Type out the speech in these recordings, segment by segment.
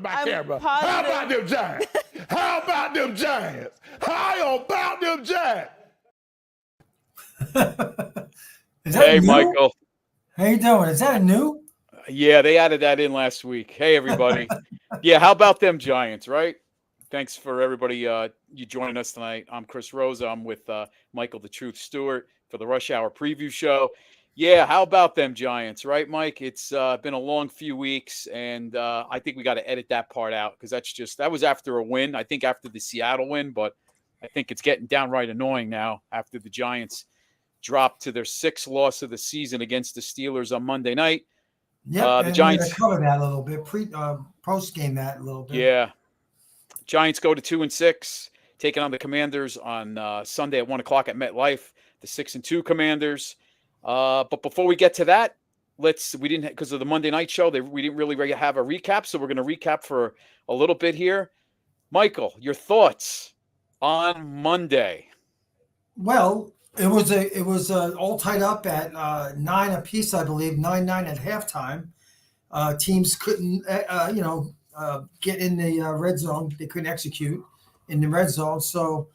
My camera. How about them Giants? How about them Giants? How about them Giants? Hey, new? Michael. How you doing? Is that a new? Yeah, they added that in last week. Hey, everybody. Yeah, how about them Giants, right? Thanks for everybody you joining us tonight. I'm Chris Rosa. I'm with Michael the Truth Stewart for the Rush Hour preview show. Yeah, how about them Giants, right, Mike? It's been a long few weeks, and I think we got to edit that part out because that was after a win. I think after the Seattle win, but I think it's getting downright annoying now after the Giants dropped to their 6th loss of the season against the Steelers on Monday night. Yeah, the Giants cover that a little bit, post game that a little bit. Yeah, Giants go to 2-6, taking on the Commanders on Sunday at 1:00 at MetLife. The 6-2 Commanders. But before we get to that, we didn't, because of the Monday night show, we didn't really have a recap, so we're going to recap for a little bit here. Michael, your thoughts on Monday? Well, it was all tied up at 9 apiece, I believe, 9-9 at halftime. Teams couldn't, get in the red zone. They couldn't execute in the red zone. So,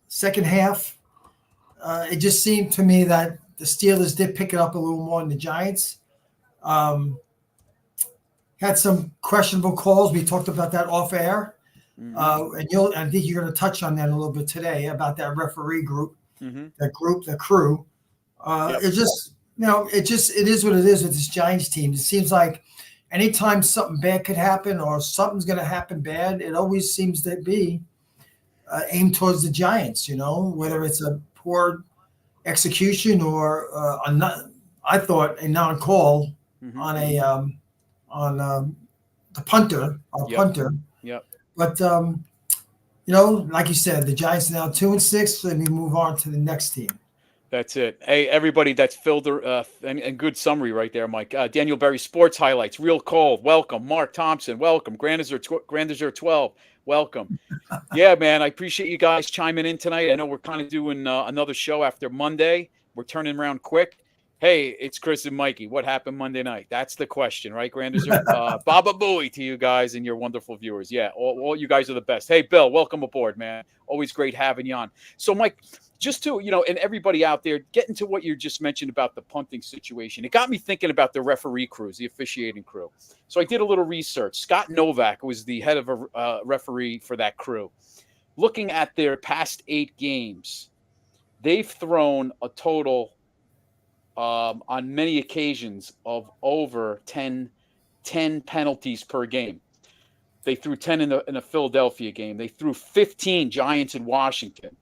second half, it just seemed to me that the Steelers did pick it up a little more than the Giants. Had some questionable calls. We talked about that off air. And I think you're going to touch on that a little bit today about that referee group, the crew. It just, it is what it is with this Giants team. It seems like anytime something bad could happen or something's going to happen bad, it always seems to be aimed towards the Giants, whether it's a poor execution or I thought a non-call on the punter, punter. Yep. But like you said, the Giants are now 2-6, so we move on to the next team. That's it. Hey, everybody, that's filled and good summary right there, Mike. Daniel Berry Sports Highlights, Real Cold, welcome. Mark Thompson, welcome. Grand Desert 12, welcome. Yeah, man, I appreciate you guys chiming in tonight. I know we're kind of doing another show after Monday. We're turning around quick. Hey, it's Chris and Mikey. What happened Monday night? That's the question, right, Grand Desert? Baba Booey to you guys and your wonderful viewers. Yeah, all you guys are the best. Hey, Bill, welcome aboard, man. Always great having you on. So, Mike, just to, and everybody out there, getting to what you just mentioned about the punting situation, it got me thinking about the referee crews, the officiating crew. So I did a little research. Scott Novak was the head of a referee for that crew. Looking at their past 8 games, they've thrown a total on many occasions of over 10 penalties per game. They threw 10 in a Philadelphia game. They threw 15 Giants in Washington.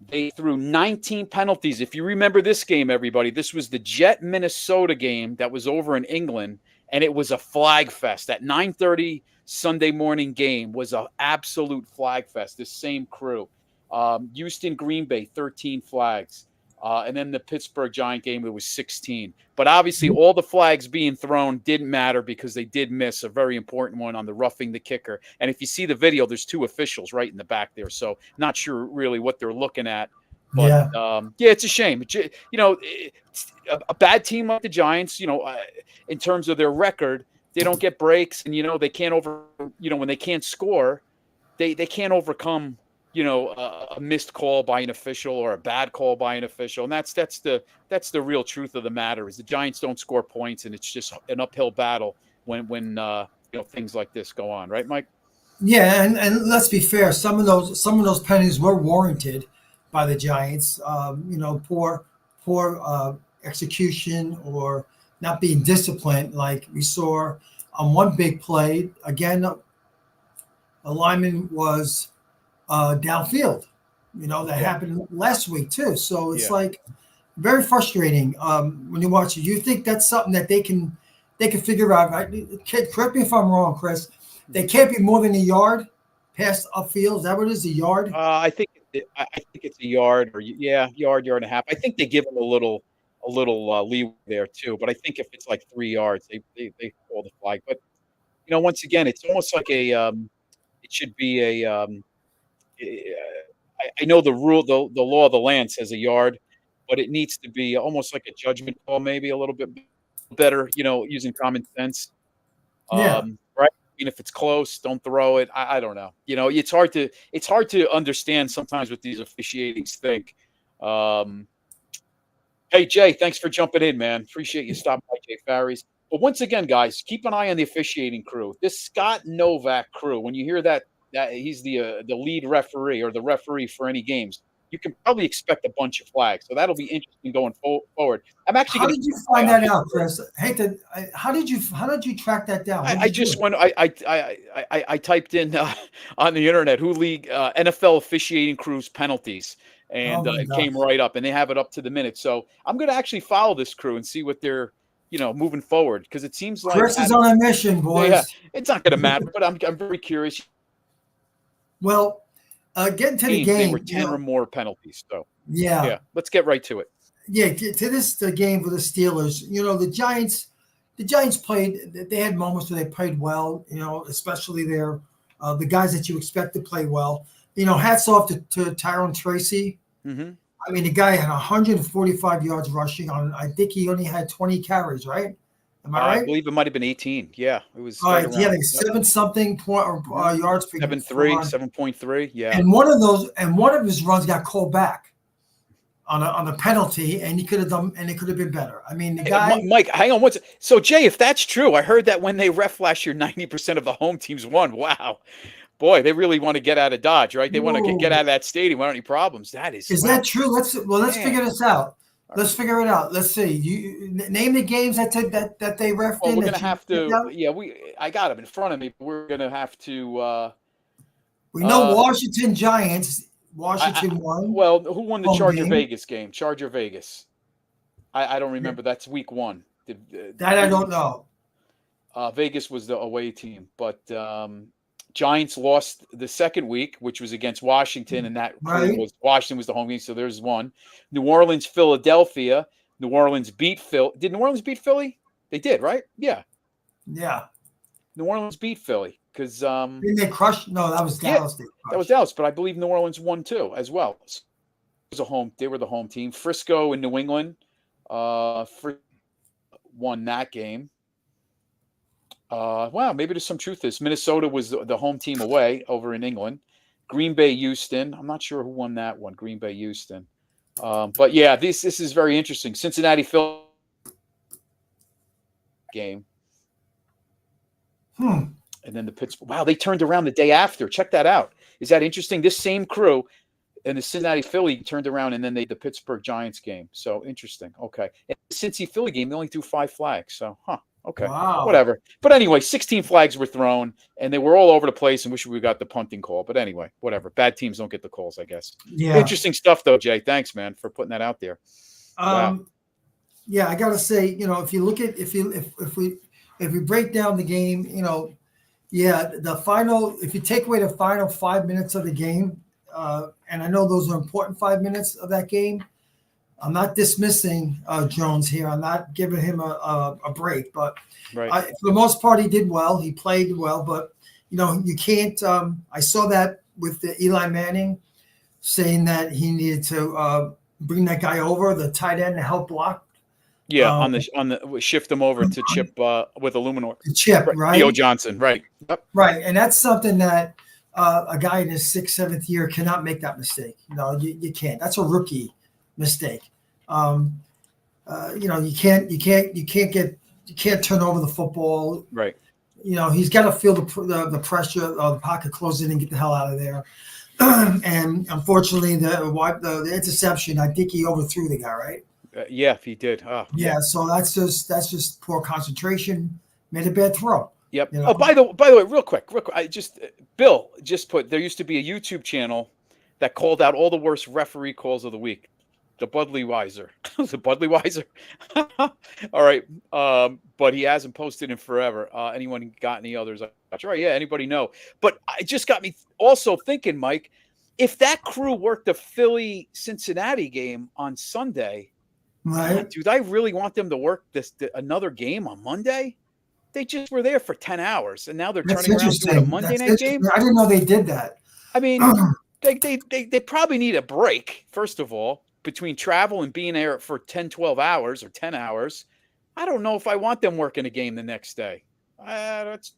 They threw 19 penalties. If you remember this game, everybody, this was the Jet Minnesota game that was over in England, and it was a flag fest. That 9:30 Sunday morning game was an absolute flag fest, this same crew. Houston, Green Bay, 13 flags. And then the Pittsburgh Giant game, it was 16. But obviously, all the flags being thrown didn't matter because they did miss a very important one on the roughing the kicker. And if you see the video, there's 2 officials right in the back there. So not sure really what they're looking at. But, it's a shame. A bad team like the Giants, in terms of their record, they don't get breaks. And, they can't when they can't score, they can't overcome a missed call by an official or a bad call by an official. And that's the real truth of the matter is the Giants don't score points, and it's just an uphill battle when things like this go on. Right, Mike? Yeah. And let's be fair. Some of those penalties were warranted by the Giants, poor execution or not being disciplined. Like we saw on one big play, again, the lineman was downfield, that happened last week too. So it's like very frustrating when you watch it. You think that's something that they can figure out. Right? Correct me if I'm wrong, Chris. They can't be more than a yard past upfield. Is that what it is? A yard? I think it's a yard, or yard and a half. I think they give them a little leeway there too. But I think if it's like 3 yards, they call the flag. But once again, it's almost like a it should be a I know the rule, the law of the land says a yard, but it needs to be almost like a judgment call, maybe a little bit better, using common sense. Yeah. Right. If it's close, don't throw it. I don't know. It's hard to understand sometimes what these officiatings think. Hey, Jay, thanks for jumping in, man. Appreciate you stopping by, Jay Farries. But once again, guys, keep an eye on the officiating crew. This Scott Novak crew, when you hear that he's the lead referee or the referee for any games, you can probably expect a bunch of flags. So that'll be interesting going forward. I'm actually. How did you find that out, Chris? How did you track that down? I just went. I typed in on the internet who league NFL officiating crews penalties, and it came right up, and they have it up to the minute. So I'm going to actually follow this crew and see what they're moving forward, because it seems like Chris is on a mission, boys. Yeah, it's not going to matter, but I'm very curious. Well, getting to the game, they were 10 or more penalties. So yeah, let's get right to it. Yeah, the game for the Steelers. The Giants played. They had moments where they played well. Especially the guys that you expect to play well. Hats off to Tyrone Tracy. Mm-hmm. I mean, the guy had 145 yards rushing on. I think he only had 20 carries, right? Am I right? I believe it might have been 18. Yeah, it was. All right, he had like 7-something yards per 7.3. Yeah. And one of his runs got called back on a penalty, and he could have done, and it could have been better. I mean, the guy. Mike, hang on. So Jay, if that's true, I heard that when they ref last year, 90% of the home teams won. Wow. Boy, they really want to get out of Dodge, right? They want to get out of that stadium without any problems. Is that true? Let's figure this out. Let's figure it out. Let's see. You name the games that they ref in. We're gonna have to. Yeah, I got them in front of me. But we're gonna have to. We know Washington Giants. Washington won. Well, who won the Charger Vegas game? Charger Vegas. I don't remember. That's week 1. I don't know. Vegas was the away team, but Giants lost the second week, which was against Washington, and that was Washington was the home game. So there's one. New Orleans, Philadelphia. New Orleans beat Philly. Did New Orleans beat Philly? They did, right? Yeah. Yeah. New Orleans beat Philly because didn't they crush? No, that was Dallas. Yeah, that was Dallas, but I believe New Orleans won too as well. So it was they were the home team. Frisco and New England won that game. Wow, maybe there's some truth to this. Minnesota was the home team away over in England. Green Bay, Houston. I'm not sure who won that one. Green Bay, Houston. But yeah, this is very interesting. Cincinnati, Philly game. And then the Pittsburgh. Wow, they turned around the day after. Check that out. Is that interesting? This same crew and the Cincinnati Philly turned around, and then the Pittsburgh Giants game. So interesting. Okay. And the Cincy Philly game, they only threw 5 flags. So, okay. Wow. Whatever. But anyway, 16 flags were thrown, and they were all over the place, and wish we got the punting call. But anyway, whatever. Bad teams don't get the calls, I guess. Yeah. Interesting stuff, though, Jay. Thanks, man, for putting that out there. Wow. Yeah, I gotta say, if you look at if we break down the game, the final. If you take away the final 5 minutes of the game, and I know those are important 5 minutes of that game. I'm not dismissing Jones here. I'm not giving him a break, but for the most part, he did well. He played well, but you can't. I saw that with Eli Manning saying that he needed to bring that guy over, the tight end, to help block. Yeah, on the shift him over to Chip with Illuminor. Chip, right? Theo Johnson, right? Yep. Right, and that's something that a guy in his 6th, 7th year cannot make that mistake. You can't. That's a rookie mistake. You can't turn over the football. Right. He's got to feel the pressure of the pocket close in and get the hell out of there. And unfortunately, the interception, I think he overthrew the guy, right? Yeah, he did. Oh, yeah. So that's just poor concentration. Made a bad throw. Yep. Oh, by the way, real quick, Bill just put, there used to be a YouTube channel that called out all the worst referee calls of the week. The Budweiser. The Budweiser. All right. But he hasn't posted in forever. Anyone got any others? That's right. Yeah, anybody know? But it just got me also thinking, Mike, if that crew worked the Philly-Cincinnati game on Sunday, Right. do I really want them to work another game on Monday? They just were there for 10 hours, and now they're That's turning around doing a interesting. Monday That's night game. interesting. I didn't know they did that. I mean, they probably need a break, first of all, between travel and being there for 10, 12 hours or 10 hours. I don't know if I want them working a game the next day. That's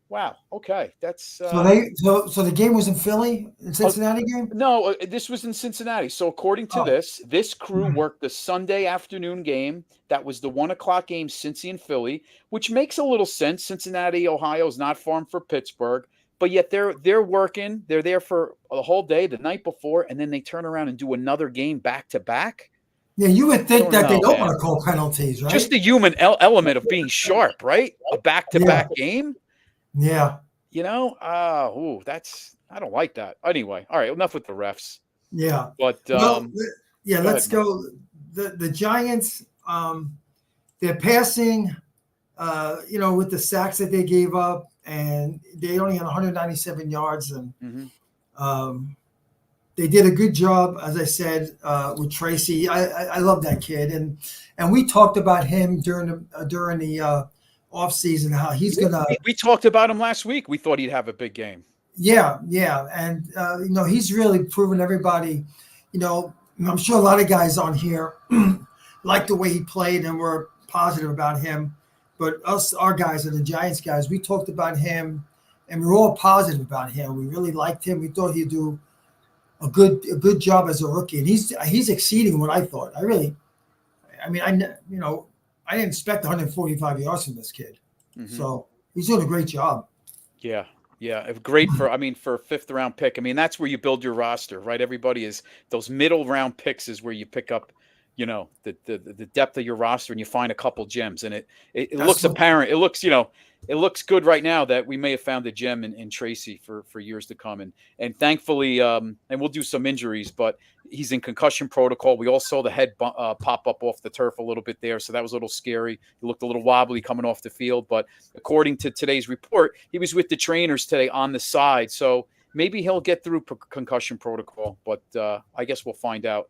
wow. Okay. That's So the game was in Philly, in Cincinnati game? no, this was in Cincinnati. So according to this crew worked the Sunday afternoon game. That was the 1:00 game, Cincy and Philly, which makes a little sense. Cincinnati, Ohio is not far from Pittsburgh, but yet they're working. They're there for the whole day, the night before, and then they turn around and do another game back to back. Yeah, you would think that they don't want to call penalties, right? Just the human element of being sharp, right? A back-to-back game. Yeah. You know, I don't like that. Anyway, all right, enough with the refs. Yeah. But let's go. The Giants, they're passing, with the sacks that they gave up, and they only had 197 yards, and they did a good job, as I said, with Tracy. I love that kid, and we talked about him during the off season, how he's gonna. We talked about him last week. We thought he'd have a big game. Yeah, and he's really proven everybody. I'm sure a lot of guys on here like the way he played and were positive about him. But our guys are the Giants guys. We talked about him, and we were all positive about him. We really liked him. We thought he'd do a good job as a rookie, and he's exceeding what I thought. I didn't expect 145 yards from this kid. So he's doing a great job. Yeah. Great for a fifth round pick. I mean, that's where you build your roster, right? Everybody is those middle round picks is where you pick up, the depth of your roster, and you find a couple gems, and it looks apparent. It looks good right now that we may have found a gem in Tracy for years to come. And thankfully, and we'll do some injuries, but he's in concussion protocol. We all saw the head pop up off the turf a little bit there. So that was a little scary. He looked a little wobbly coming off the field. But according to today's report, he was with the trainers today on the side. So maybe he'll get through concussion protocol. But I guess we'll find out,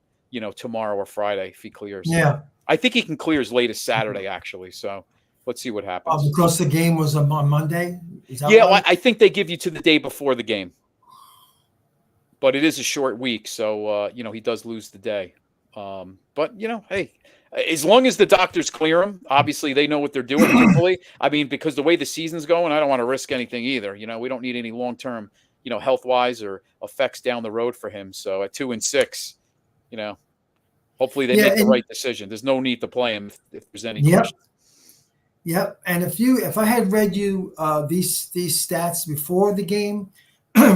tomorrow or Friday if he clears. Yeah. I think he can clear as late as Saturday, actually. So let's see what happens. Because the game was on Monday? Well, I think they give you to the day before the game. But it is a short week, so, he does lose the day. But, hey, as long as the doctors clear him, obviously they know what they're doing, hopefully. I mean, because the way the season's going, I don't want to risk anything either. We don't need any long-term, health-wise or effects down the road for him. So at 2-6, hopefully they make the right decision. There's no need to play him if there's any questions. Yep. And if I had read you these stats before the game,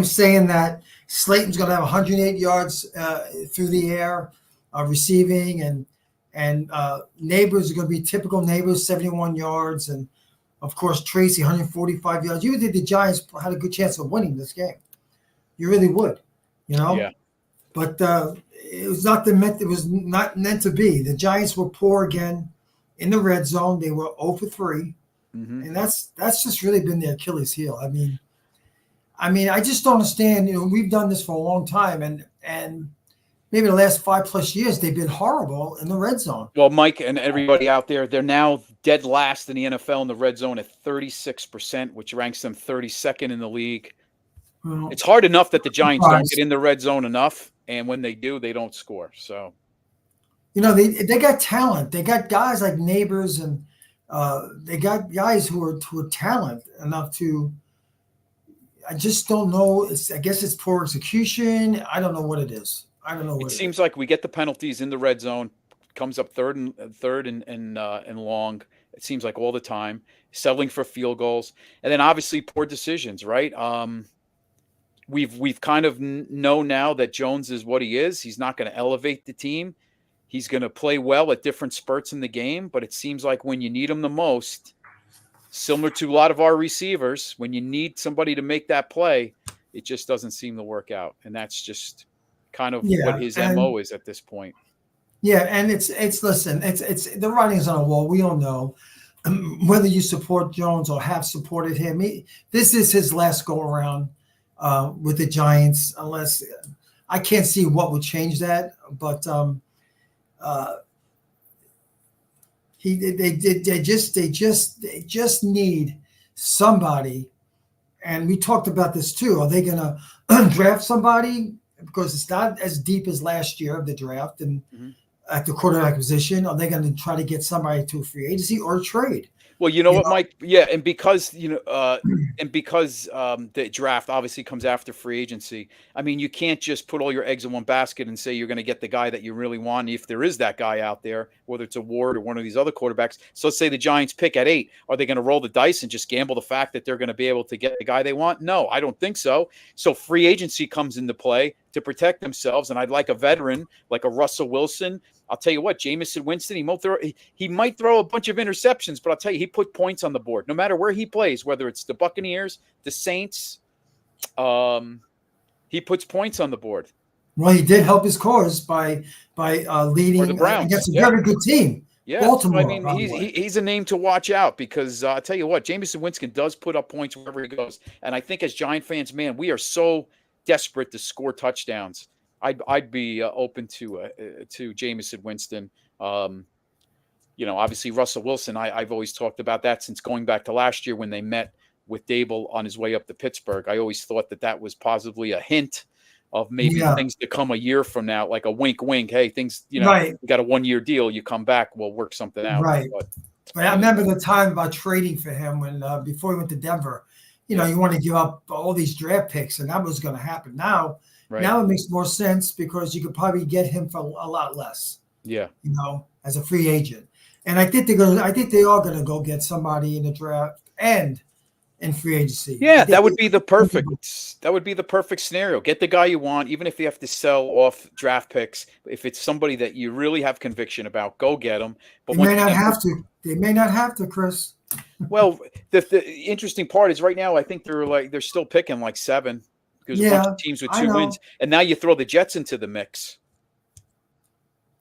saying that Slayton's going to have 108 yards through the air, receiving, and Neighbors are going to be typical Neighbors, 71 yards, and of course Tracy 145 yards. You would think the Giants had a good chance of winning this game. You really would, Yeah. But it was not meant to be. The Giants were poor again in the red zone. They were 0 for 3, and that's just really been their Achilles heel. I mean, I just don't understand. We've done this for a long time, and maybe the last 5+ years they've been horrible in the red zone. Well, Mike and everybody out there, they're now dead last in the NFL in the red zone at 36%, which ranks them 32nd in the league. Well, it's hard enough that the Giants don't get in the red zone enough, and when they do, they don't score. So, they got talent. They got guys like Neighbors, and they got guys who are talent enough to. I just don't know. I guess it's poor execution. I don't know what it is. It seems like we get the penalties in the red zone, comes up third and long. It seems like all the time, settling for field goals, and then obviously poor decisions. Right? We've kind of know now that Jones is what he is. He's not going to elevate the team. He's going to play well at different spurts in the game, but it seems like when you need him the most, similar to a lot of our receivers, when you need somebody to make that play, it just doesn't seem to work out. And that's just kind of Yeah, what his MO is at this point. Yeah, and it's listen, it's the writing's on the wall. We all know whether you support Jones or have supported him. This is his last go around with the Giants, unless I can't see what would change that. But they just need somebody. And we talked about this too. Are they going to draft somebody, because it's not as deep as last year of the draft and at the quarterback position? Are they going to try to get somebody to a free agency or trade? Well, you know what, Mike? Yeah, and because the draft obviously comes after free agency. I mean, you can't just put all your eggs in one basket and say you're going to get the guy that you really want. If there is that guy out there, whether it's a Ward or one of these other quarterbacks. So let's say the Giants pick at 8. Are they going to roll the dice and just gamble the fact that they're going to be able to get the guy they want? No, I don't think so. So free agency comes into play to protect themselves, and I'd like a veteran like a Russell Wilson. I'll tell you what, Jameis Winston, he might throw a bunch of interceptions, but I'll tell you, he put points on the board. No matter where he plays, whether it's the Buccaneers, the Saints, he puts points on the board. Well, he did help his cause by leading the Browns. Against a very good team. Yeah, Baltimore. I mean, he's a name to watch out, because I'll tell you what, Jameis Winston does put up points wherever he goes. And I think as Giant fans, man, we are so desperate to score touchdowns. I'd be open to Jameis Winston. Obviously Russell Wilson. I've always talked about that since going back to last year when they met with Dable on his way up to Pittsburgh. I always thought that was possibly a hint of maybe things to come a year from now, like a wink, wink. Hey, things, you got a 1-year deal. You come back, we'll work something out. Right. But I remember the time about trading for him when before he went to Denver. You want to give up all these draft picks, and that was going to happen. Now it makes more sense because you could probably get him for a lot less. Yeah. As a free agent. And I think they are going to go get somebody in the draft and in free agency. Yeah, that would be the perfect scenario. Get the guy you want, even if you have to sell off draft picks. If it's somebody that you really have conviction about, go get them. But they may not have to. They may not have to, Chris. Well, the interesting part is right now I think they're still picking like 7 because a bunch of teams with 2 wins, and now you throw the Jets into the mix.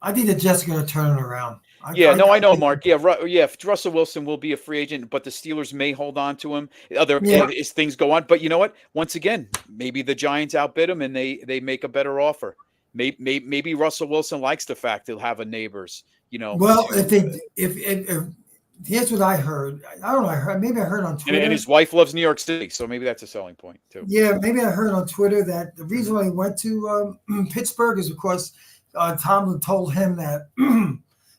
I think the Jets are going to turn it around. I know, Mark. Russell Wilson will be a free agent, but the Steelers may hold on to him as things go on. But you know what? Once again, maybe the Giants outbid him and they make a better offer. Maybe Russell Wilson likes the fact he'll have a neighbors. Well, if here's what I heard. I don't know. Maybe I heard on Twitter. And his wife loves New York City, so maybe that's a selling point too. Yeah, maybe I heard on Twitter that the reason why he went to Pittsburgh is because Tomlin told him that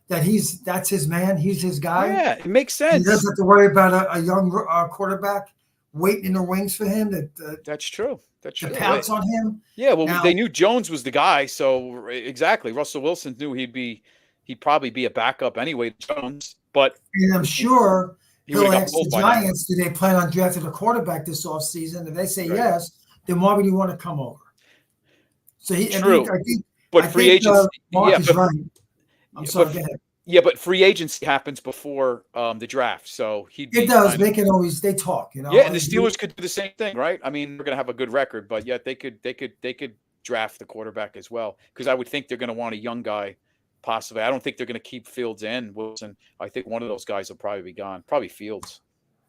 that's his man. He's his guy. Yeah, it makes sense. He doesn't have to worry about a young quarterback waiting in the wings for him. That's true. That's true. To pounce on him. Yeah, well, they knew Jones was the guy, so exactly. Russell Wilson knew he'd probably be a backup anyway to Jones. But I'm sure he'll ask the Giants, do they plan on drafting a quarterback this offseason? If they say yes, then why would you want to come over? So true. But free agency, Mark is right. I'm sorry, go ahead. Yeah, but free agency happens before the draft, so it does. They can always talk, Yeah, and the Steelers could do the same thing, right? I mean, they're going to have a good record, but yet they could draft the quarterback as well, because I would think they're going to want a young guy. Possibly. I don't think they're going to keep Fields and Wilson. I think one of those guys will probably be gone. Probably Fields.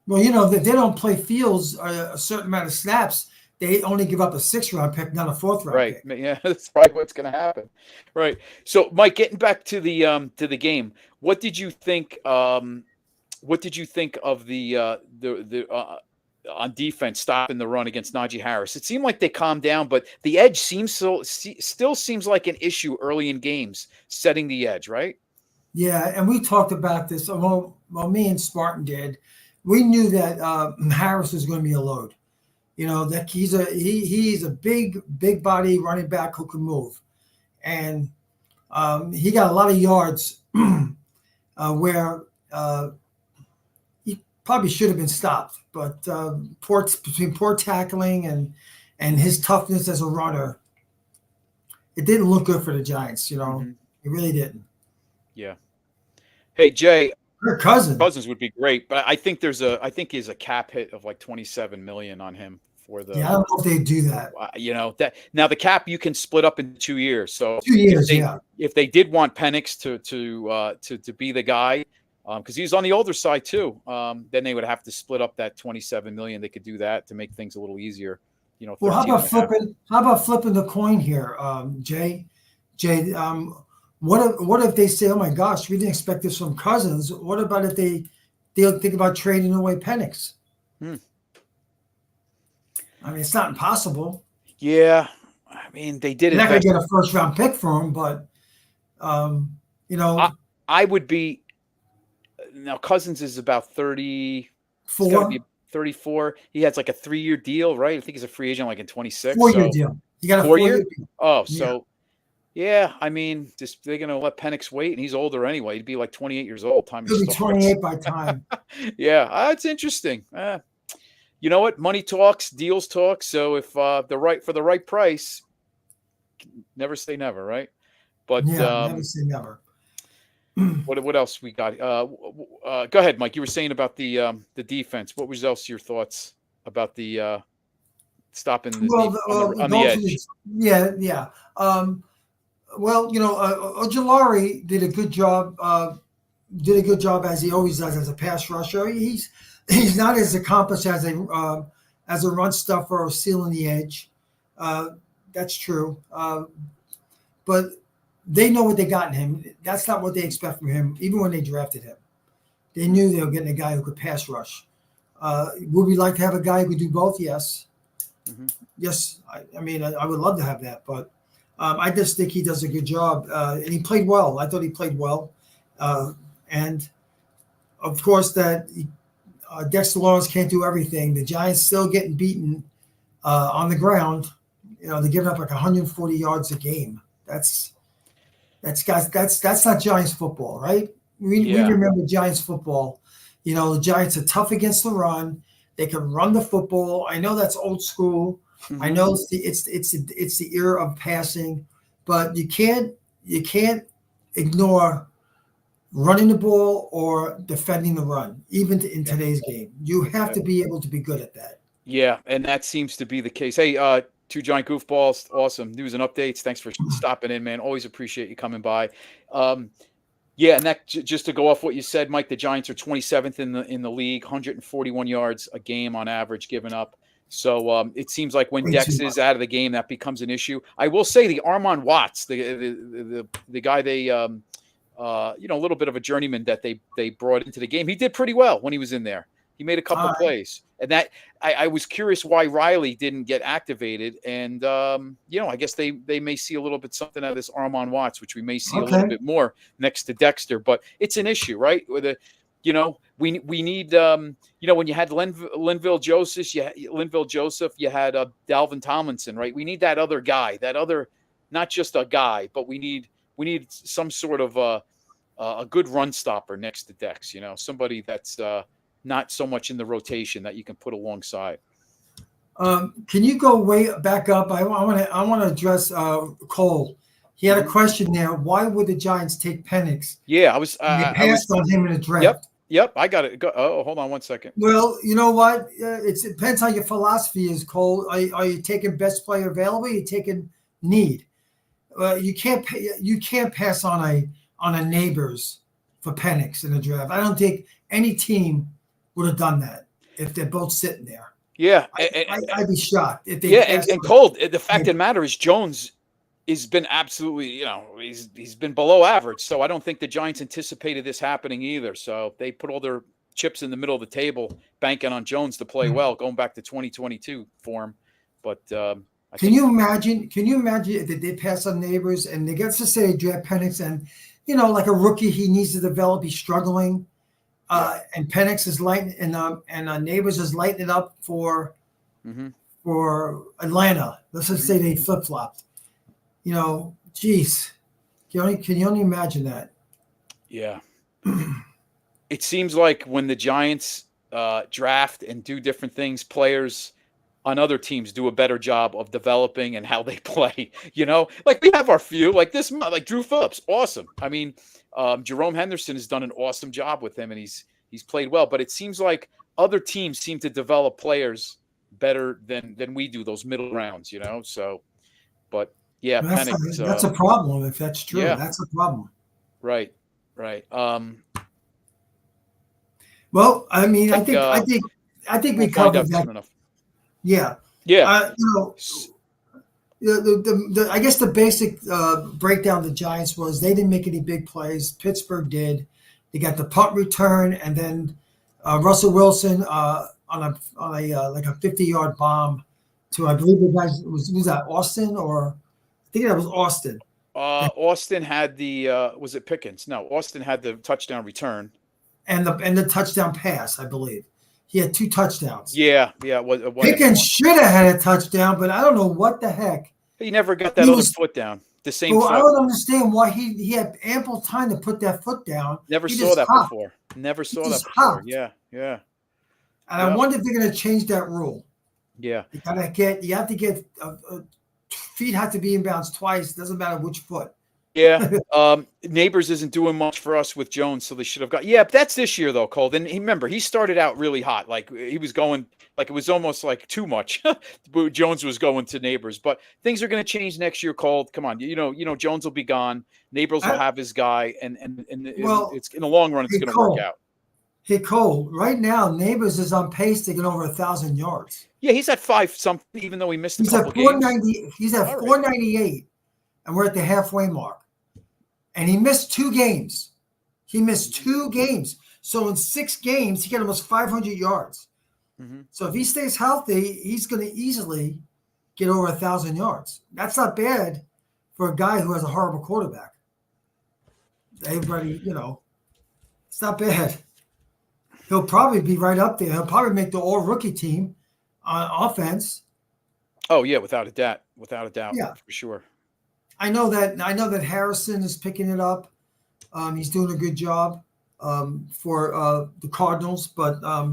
Well, if they don't play Fields a certain amount of snaps, they only give up a 6th-round pick, not a 4th-round pick. Right. Yeah, that's probably what's going to happen. Right. So, Mike, getting back to the game, what did you think? What did you think of the on defense stopping the run against Najee Harris? It seemed like they calmed down, but the edge still seems like an issue early in games, setting the edge, right? Yeah, and we talked about this. Well, me and Spartan did. We knew that Harris was going to be a load. That he's a big body running back who can move, and he got a lot of yards where he probably should have been stopped, but between poor tackling and his toughness as a runner, it didn't look good for the Giants. It really didn't. Yeah. Hey, Jay. Kirk Cousins would be great, but I think he has a cap hit of like $27 million on him for the. Yeah, I don't know if they do that. That now the cap you can split up in 2 years. So 2 years, if they did want Penix to be the guy, because he's on the older side too, then they would have to split up that $27 million. They could do that to make things a little easier. Well, how about flipping the coin here, Jay? What if they say, "Oh my gosh, we didn't expect this from Cousins"? What about if they'll think about trading away Penix? I mean, it's not impossible. Yeah, I mean they did. They're not going to get a first round pick for him, but I would be. Now Cousins is about 34. He has like a 3-year deal, right? I think he's a free agent like in 26. 4-year deal. You got a 4-year deal. Oh, so yeah. I mean, just they're gonna let Penix wait, and he's older anyway. He'd be like 28 years old. He'll be 28 by time. Yeah, it's interesting. You know what? Money talks, deals talk. So if for the right price, never say never, right? But never say never. What else we got? Go ahead, Mike. You were saying about the defense. What was else your thoughts about the stopping on the edge? Yeah. Ojulari did a good job. As he always does as a pass rusher. He's not as accomplished as a run stuffer or sealing the edge. That's true. But they know what they got in him. That's not what they expect from him, even when they drafted him. They knew they were getting a guy who could pass rush. Would we like to have a guy who could do both? Yes. Mm-hmm. Yes. I mean, I would love to have that, but I just think he does a good job. And he played well. I thought he played well. And, of course, that Dexter Lawrence can't do everything. The Giants still getting beaten on the ground. They're giving up like 140 yards a game. That's not Giants football, right? We remember Giants football. The Giants are tough against the run. They can run the football. I know that's old school. Mm-hmm. I know it's the era of passing, but you can't ignore running the ball or defending the run, even in today's game. You have to be able to be good at that. Yeah, and that seems to be the case. Hey, Two Giant Goofballs, awesome news and updates. Thanks for stopping in, man. Always appreciate you coming by. And that just to go off what you said, Mike, the Giants are 27th in the league, 141 yards a game on average given up. So it seems like when Dex is out of the game, that becomes an issue. I will say the Armon Watts, the guy they a little bit of a journeyman that they brought into the game. He did pretty well when he was in there. He made a couple of plays, and that I was curious why Riley didn't get activated. And I guess they may see a little bit something out of this Armon Watts, which we may see a little bit more next to Dexter. But it's an issue, right? With we need when you had Linville Joseph, you had Dalvin Tomlinson, right? We need that other guy, not just a guy, but we need some sort of a good run stopper next to Dex. Somebody that's not so much in the rotation that you can put alongside. Can you go way back up? I want to address Cole. He had a question there. Why would the Giants take Penix? Yeah, I was. They passed on him in the draft. Yep. I got it. Hold on one second. Well, you know what? It depends how your philosophy is, Cole. Are you taking best player available? Are you taking need? You can't pass on a Neighbors for Penix in the draft. I don't think any team would have done that if they're both sitting there. Yeah, I'd be shocked if they. And Cole, the fact of the matter is Jones has been absolutely, he's been below average. So I don't think the Giants anticipated this happening either. So they put all their chips in the middle of the table, banking on Jones to play well, going back to 2022 for him. But can you imagine that they pass on Neighbors and they get to say draft Penix and like a rookie he needs to develop, he's struggling. And Penix is lighting and Neighbors is lighting it up for Atlanta. Let's just say they flip flopped. Geez, can you only imagine that? Yeah. It seems like when the Giants draft and do different things, players on other teams do a better job of developing and how they play. Like we have our few, like Drew Phillips, awesome. I mean, Jerome Henderson has done an awesome job with him, and he's played well. But it seems like other teams seem to develop players better than we do those middle rounds, you know. So, but yeah, that's a problem if that's true. Yeah. That's a problem. Right. Well, I mean, I think we covered that. Enough. Yeah. Yeah. I guess the basic breakdown of the Giants was they didn't make any big plays. Pittsburgh did. They got the punt return, and then Russell Wilson on a like a 50-yard bomb to, I believe, the guys was that Austin, or I think that was Austin. Austin had the was it Pickens? No, Austin had the touchdown return and the touchdown pass. I believe he had 2 touchdowns. Yeah. Pickens should have had a touchdown, but I don't know what the heck. He never got that other foot down. The same. Well, I don't understand why he had ample time to put that foot down. Never saw that before. Never saw that before. Yeah. And I wonder if they're going to change that rule. Yeah. You have to get feet have to be in bounds twice. It doesn't matter which foot. Yeah. Neighbors isn't doing much for us with Jones, so they should have got. Yeah, but that's this year though, Cole. Then remember, he started out really hot. Like he was going, like it was almost like too much. Jones was going to Neighbors, but things are going to change next year, Cole. Come on, you know, Jones will be gone. Neighbors will have his guy, and it's in the long run, it's going to work out. Hey Cole, right now Neighbors is on pace to get over 1,000 yards. Yeah, he's at 5 something, even though he missed a couple games. He's at 498, and we're at the halfway mark. And he missed 2 games. So in 6 games, he got almost 500 yards. Mm-hmm. So if he stays healthy, he's going to easily get over 1,000 yards. That's not bad for a guy who has a horrible quarterback. Everybody, it's not bad. He'll probably be right up there. He'll probably make the all-rookie team on offense. Oh, yeah, without a doubt. Yeah. For sure. I know that Harrison is picking it up. He's doing a good job for the Cardinals, but I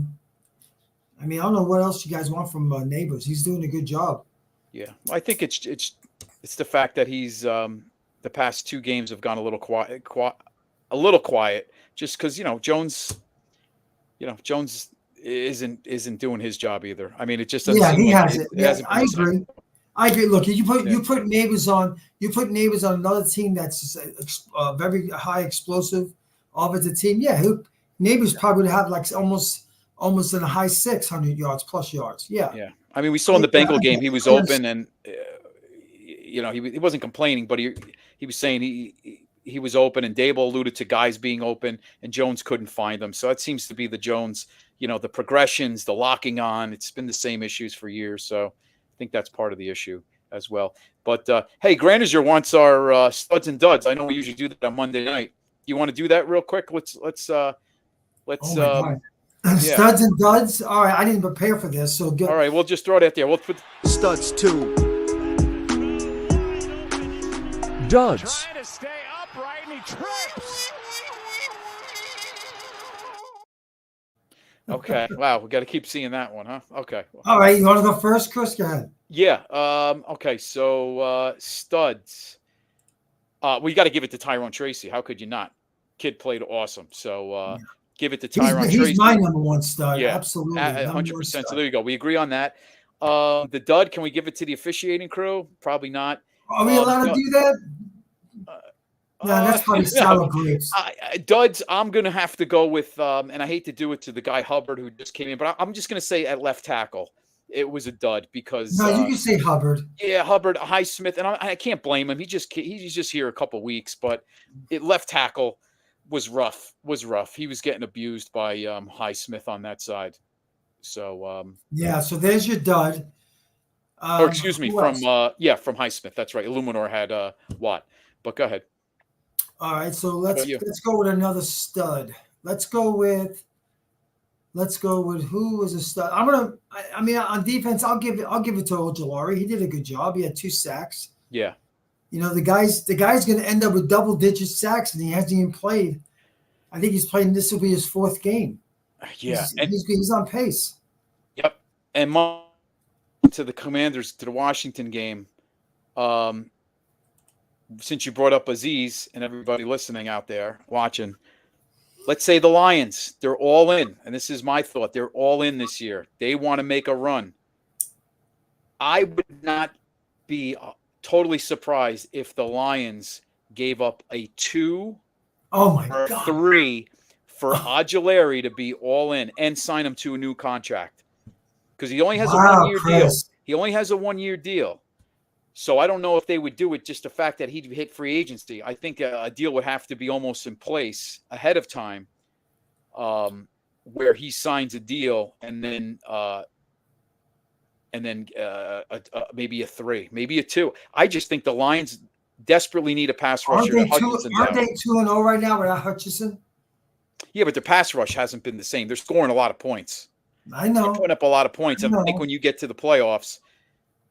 don't know what else you guys want from Neighbors. He's doing a good job. Yeah, I think it's the fact that he's the past 2 games have gone a little quiet, just because Jones isn't doing his job either. I mean, it just doesn't. Yeah, he hasn't. I agree. Look, you put Neighbors on. You put Neighbors on another team that's a very high explosive offensive team. Yeah, Neighbors probably would have like almost in the high 600 yards plus yards. Yeah. Yeah. I mean, we saw in the Bengal game he was open, and he wasn't complaining, but he was saying he was open, and Dable alluded to guys being open, and Jones couldn't find them. So that seems to be the Jones. The progressions, the locking on. It's been the same issues for years. So I think that's part of the issue as well. But hey, Grandizer wants our studs and duds. I know we usually do that on Monday night. You want to do that real quick? Let's. Oh studs and duds. All right, I didn't prepare for this, so good. All right, we'll just throw it out there. We'll put studs 2. Duds. Trying to stay upright, and he trips. Okay. Wow, we got to keep seeing that one, huh? Okay. All right, you want to go first, Chris? Go ahead. Yeah. Okay. So studs. We got to give it to Tyrone Tracy. How could you not? Kid played awesome. So give it to Tyrone Tracy. He's my number 1 stud. Yeah, absolutely. 100%. So there you go. We agree on that. The dud. Can we give it to the officiating crew? Probably not. Are we allowed to do that? No, that's probably sour grapes. Duds, I'm going to have to go with, and I hate to do it to the guy Hubbard who just came in, but I'm just going to say at left tackle, it was a dud because. No, you can say Hubbard. Yeah, Hubbard, Highsmith, and I can't blame him. He's just here a couple weeks, but left tackle was rough. He was getting abused by Highsmith on that side. So. Yeah, so there's your dud. Or excuse me, from Highsmith. That's right. Illuminor had Watt, but go ahead. All right, so let's go with another stud. Let's go with who was a stud. On defense, I'll give it to Ojulari. He did a good job. He had 2 sacks. Yeah. The guy's going to end up with double-digit sacks, and he hasn't even played. I think he's playing. This will be his 4th game. Yeah, he's on pace. Yep, and to the Commanders, to the Washington game. Since you brought up Aziz and everybody listening out there watching, let's say the Lions, they're all in. And this is my thought. They're all in this year. They want to make a run. I would not be totally surprised if the Lions gave up a 2 Oh my or God. 3 for Ojulari to be all in and sign him to a new contract, because he only has a 1-year deal. Chris. He only has a 1-year deal. So I don't know if they would do it just the fact that he'd hit free agency. I think a deal would have to be almost in place ahead of time, where he signs a deal and then maybe a 3, maybe a 2. I just think the Lions desperately need a pass rusher. Aren't they 2-0 right now without Hutchinson? Yeah, but their pass rush hasn't been the same. They're scoring a lot of points. I know. They're putting up a lot of points. And I think know. when you get to the playoffs,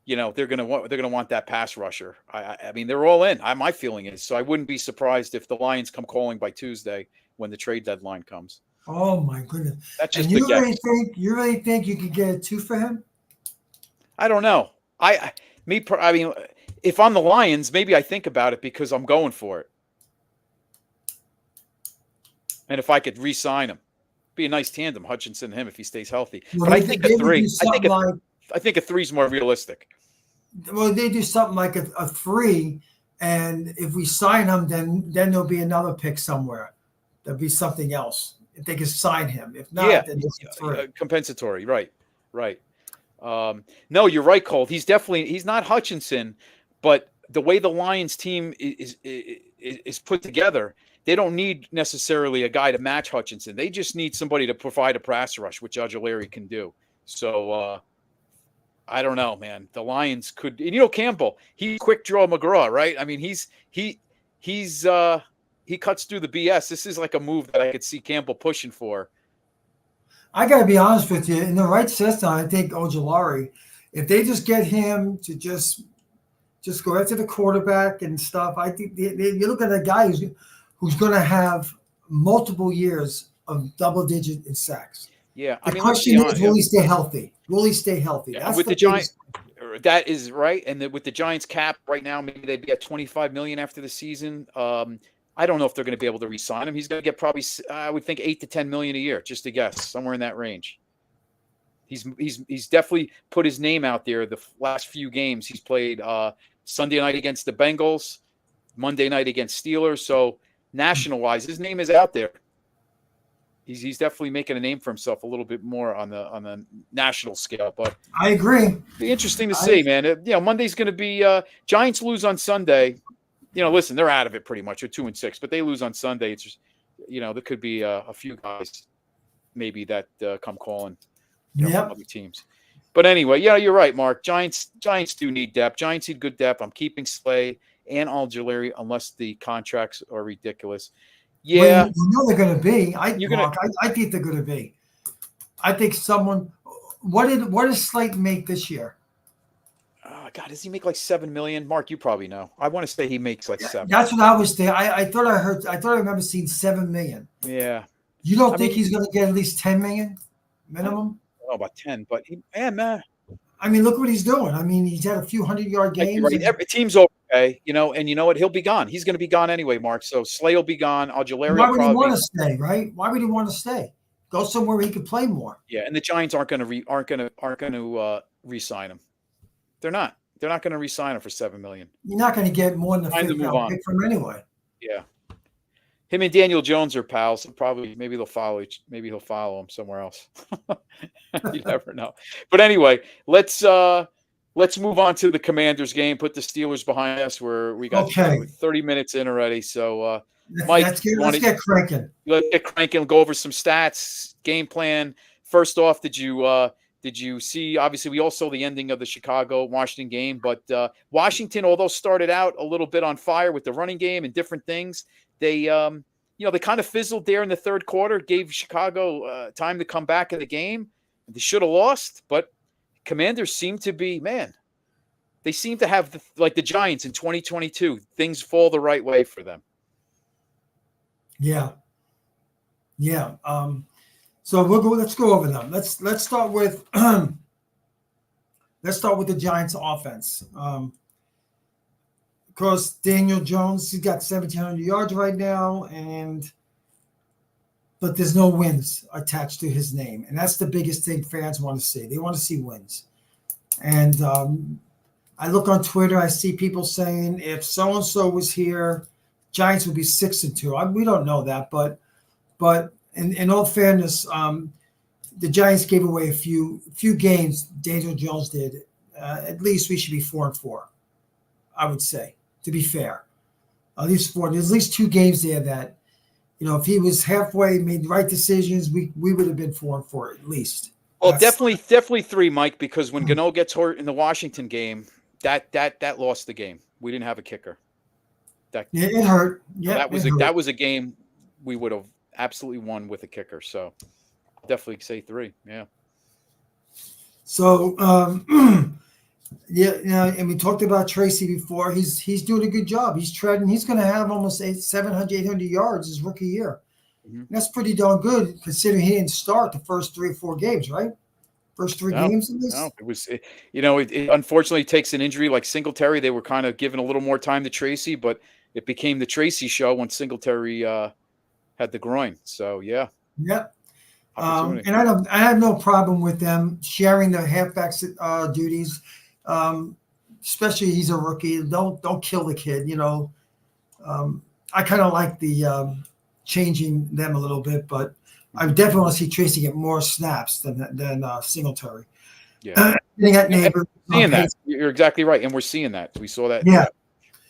they're gonna want that pass rusher. I mean, they're all in. My feeling is, so I wouldn't be surprised if the Lions come calling by Tuesday when the trade deadline comes. Oh my goodness! That's just and you really think you could get a 2 for him? I don't know. I mean, if I'm the Lions, maybe I think about it because I'm going for it. And if I could re-sign him, be a nice tandem, Hutchinson and him, if he stays healthy. Well, but I think a 3. I think a 3 is more realistic. Well, they do something like a 3, and if we sign him, then there'll be another pick somewhere. There'll be something else if they can sign him. If not, then it's a 3. Compensatory, right. No, you're right, Colt. He's not Hutchinson, but the way the Lions team is put together, they don't need necessarily a guy to match Hutchinson. They just need somebody to provide a pass rush, which Ojulari can do. So I don't know, man. The Lions could, and Campbell, he's quick draw McGraw, right? I mean, he cuts through the BS. This is like a move that I could see Campbell pushing for. I got to be honest with you. In the right system, I think Ojulari, if they just get him to just go after the quarterback and stuff, I think you look at a guy who's going to have multiple years of double-digit in sacks. Yeah, the question is, will he stay healthy? Will he stay healthy? Yeah, with the Giants, that is right. And with the Giants cap right now, maybe they'd be at $25 million after the season. I don't know if they're going to be able to re-sign him. He's going to get probably, I would think, $8 to $10 million a year, just to guess, somewhere in that range. He's definitely put his name out there. The last few games he's played, Sunday night against the Bengals, Monday night against Steelers. So national-wise, his name is out there. He's definitely making a name for himself a little bit more on the national scale. But I agree. Be interesting to see, man. Monday's going to be Giants lose on Sunday. Listen, they're out of it pretty much. They're 2-6, but they lose on Sunday. It's just, there could be a few guys maybe that come calling from other teams. But anyway, you're right, Mark. Giants do need depth. Giants need good depth. I'm keeping Slay and Ojulari unless the contracts are ridiculous. Yeah, well, they're going to be. I think they're going to be. I think someone. What does Slate make this year? God, does he make like $7 million? Mark, you probably know. I want to say he makes like $7. That's what I was thinking. I thought I remember seeing $7 million. Yeah. You don't think he's going to get at least $10 million minimum? I don't know about 10, but man. I mean, look what he's doing. I mean, he's had a few 100-yard games. Right. Every team's okay, and you know what? He'll be gone. He's going to be gone anyway, Mark. So Slay will be gone. Ojulari. Why would he want to stay? Right? Why would he want to stay? Go somewhere where he could play more. Yeah, and the Giants aren't going to re-sign him. They're not. They're not going to re-sign him for $7 million. You're not going to get more than a fifth-round pick from him anyway. Yeah. Him and Daniel Jones are pals. Maybe they'll follow he'll follow him somewhere else. You never know. But anyway, let's move on to the Commanders game. Put the Steelers behind us. Where we got 30 minutes in already. So, Mike, let's get cranking. Let's get cranking. Go over some stats, game plan. First off, did you see? Obviously, we all saw the ending of the Chicago-Washington game, but Washington, although started out a little bit on fire with the running game and different things, they kind of fizzled there in the third quarter. Gave Chicago time to come back in the game. They should have lost, but Commanders seem to be, man. They seem to have like the Giants in 2022. Things fall the right way for them. Yeah. So let's go over them. Let's start with the Giants offense. Of course, Daniel Jones, he's got 1,700 yards right now, but there's no wins attached to his name. And that's the biggest thing fans want to see. They want to see wins. And I look on Twitter, I see people saying if so and so was here, Giants would be 6-2. We don't know that, but in all fairness, the Giants gave away a few games. Daniel Jones did. At least we should be 4-4. I would say, to be fair, at least 4. There's at least 2 games there that, if he was halfway, made the right decisions, we would have been 4-4 at least. Well, definitely 3, Mike, because when Gano gets hurt in the Washington game, that lost the game. We didn't have a kicker. It hurt. Yeah, that was a game we would have absolutely won with a kicker. So definitely say 3. Yeah. So and we talked about Tracy before. He's doing a good job. He's treading. He's going to have almost 700, 800 yards his rookie year. Mm-hmm. That's pretty darn good considering he didn't start the first 3 or 4 games, right? First 3 games in this? No, it was, it unfortunately takes an injury like Singletary. They were kind of giving a little more time to Tracy, but it became the Tracy show when Singletary had the groin. So, yeah. Yep. And I have no problem with them sharing the halfbacks duties, especially he's a rookie. Don't kill the kid, I kind of like the changing them a little bit, but I definitely want to see Tracy get more snaps than Singletary. Yeah, seeing that. You're exactly right, and we're seeing that. We saw that. Yeah,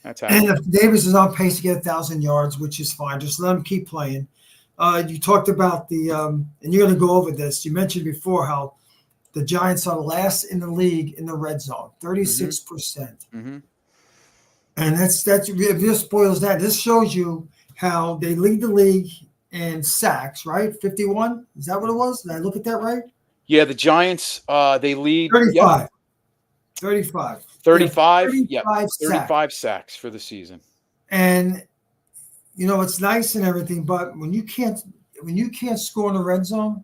that's happening. And if Davis is on pace to get 1,000 yards, which is fine, just let him keep playing. You talked about and you're going to go over this. You mentioned before how the Giants are last in the league in the red zone, 36%. Mm-hmm. And that's if this spoils that. This shows you how they lead the league in sacks, right? 51. Is that what it was? Did I look at that right? Yeah, the Giants, they lead 35. Yep. 35. 35. Yeah, 35 sacks for the season. And it's nice and everything, but when you can't score in the red zone,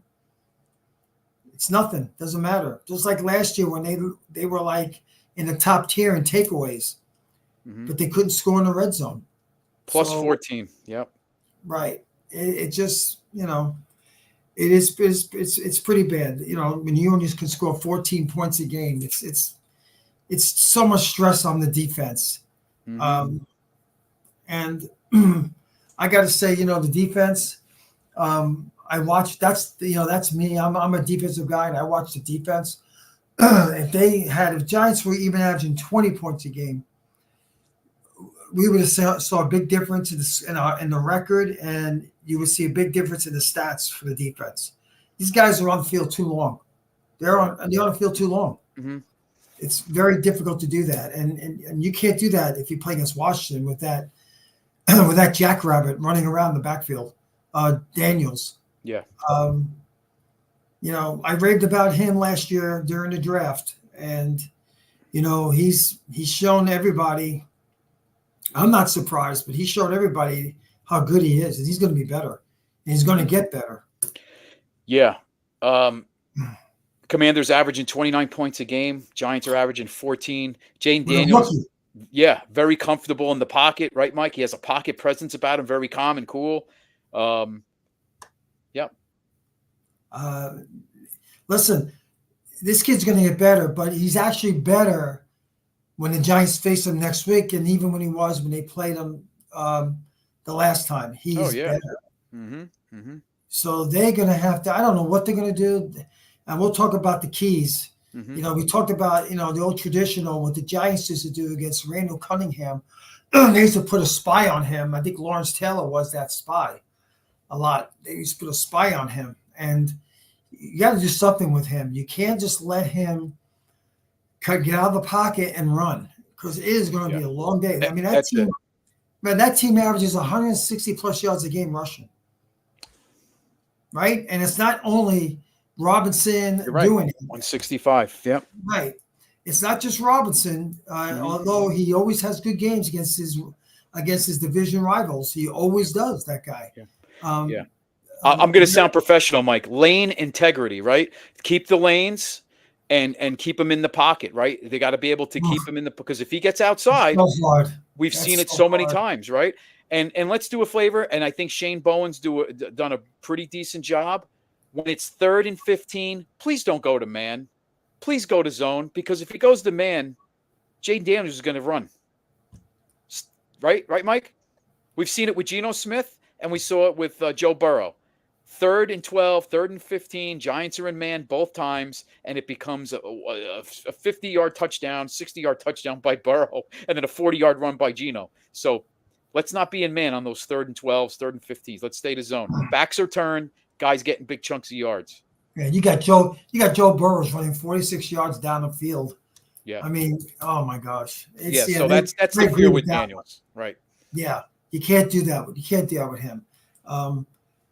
it's nothing. Doesn't matter. Just like last year when they were like in the top tier in takeaways, but they couldn't score in the red zone. Plus 14. Yep. Right. It just, it's pretty bad. When you only can score 14 points a game, it's so much stress on the defense. Mm-hmm. And I got to say, the defense, I watch, that's me. I'm a defensive guy and I watch the defense. If Giants were even averaging 20 points a game, we would have saw a big difference in the record, and you would see a big difference in the stats for the defense. These guys are on the field too long. They're on the field too long. Mm-hmm. It's very difficult to do that, and you can't do that if you play against Washington with that with that jackrabbit running around the backfield, Daniels. Yeah. I raved about him last year during the draft, and he's shown everybody. I'm not surprised, but he showed everybody how good he is, and he's going to be better, and he's going to get better. Yeah. Commanders averaging 29 points a game. Giants are averaging 14. Jane Daniels, very comfortable in the pocket, right, Mike? He has a pocket presence about him, very calm and cool. Listen, this kid's going to get better, but he's actually better when the Giants face him next week, and even when they played him the last time. He's better. Mm-hmm. Mm-hmm. So they're going to have to – I don't know what they're going to do. And we'll talk about the keys. Mm-hmm. We talked about, the old traditional, what the Giants used to do against Randall Cunningham. They used to put a spy on him. I think Lawrence Taylor was that spy a lot. They used to put a spy on him. And you got to do something with him. You can't just let him get out of the pocket and run, because it is going to be a long day. I mean, that team averages 160-plus yards a game rushing. Right? And it's not only Robinson doing it. 165, yep. Right. It's not just Robinson, although he always has good games against his division rivals. He always does, that guy. Yeah. I'm going to sound professional, Mike. Lane integrity, right? Keep the lanes and keep him in the pocket, right? They got to be able to keep him in because if he gets outside, we've seen it so many times, right? And let's do a flavor, and I think Shane Bowen's done a pretty decent job. When it's 3rd and 15, please don't go to man. please go to zone, because if he goes to man, Jaden Daniels is going to run. Right, Mike? We've seen it with Geno Smith, and we saw it with Joe Burrow. 3rd and 12, 3rd and 15, Giants are in man both times, and it becomes a 50-yard touchdown, 60-yard touchdown by Burrow, and then a 40-yard run by Geno. So let's not be in man on those 3rd and 12s, 3rd and 15s. Let's stay to zone. Backs are turned, guys getting big chunks of yards. Yeah, you got Joe Burrows running 46 yards down the field. Yeah. I mean, oh my gosh. So that's the fear with Daniels, right? Yeah, you can't do that. You can't do that with him.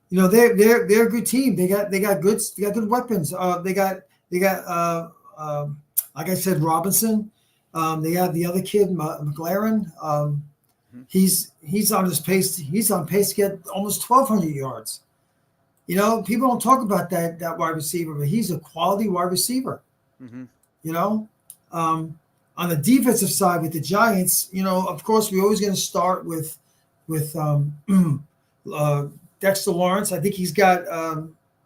They're a good team. They got good weapons. They got like I said, Robinson. They have the other kid, McLaren. He's on his pace. He's on pace to get almost 1,200 yards. People don't talk about that wide receiver, but he's a quality wide receiver. On the defensive side with the Giants, of course, we're always going to start with Dexter Lawrence. I think he's got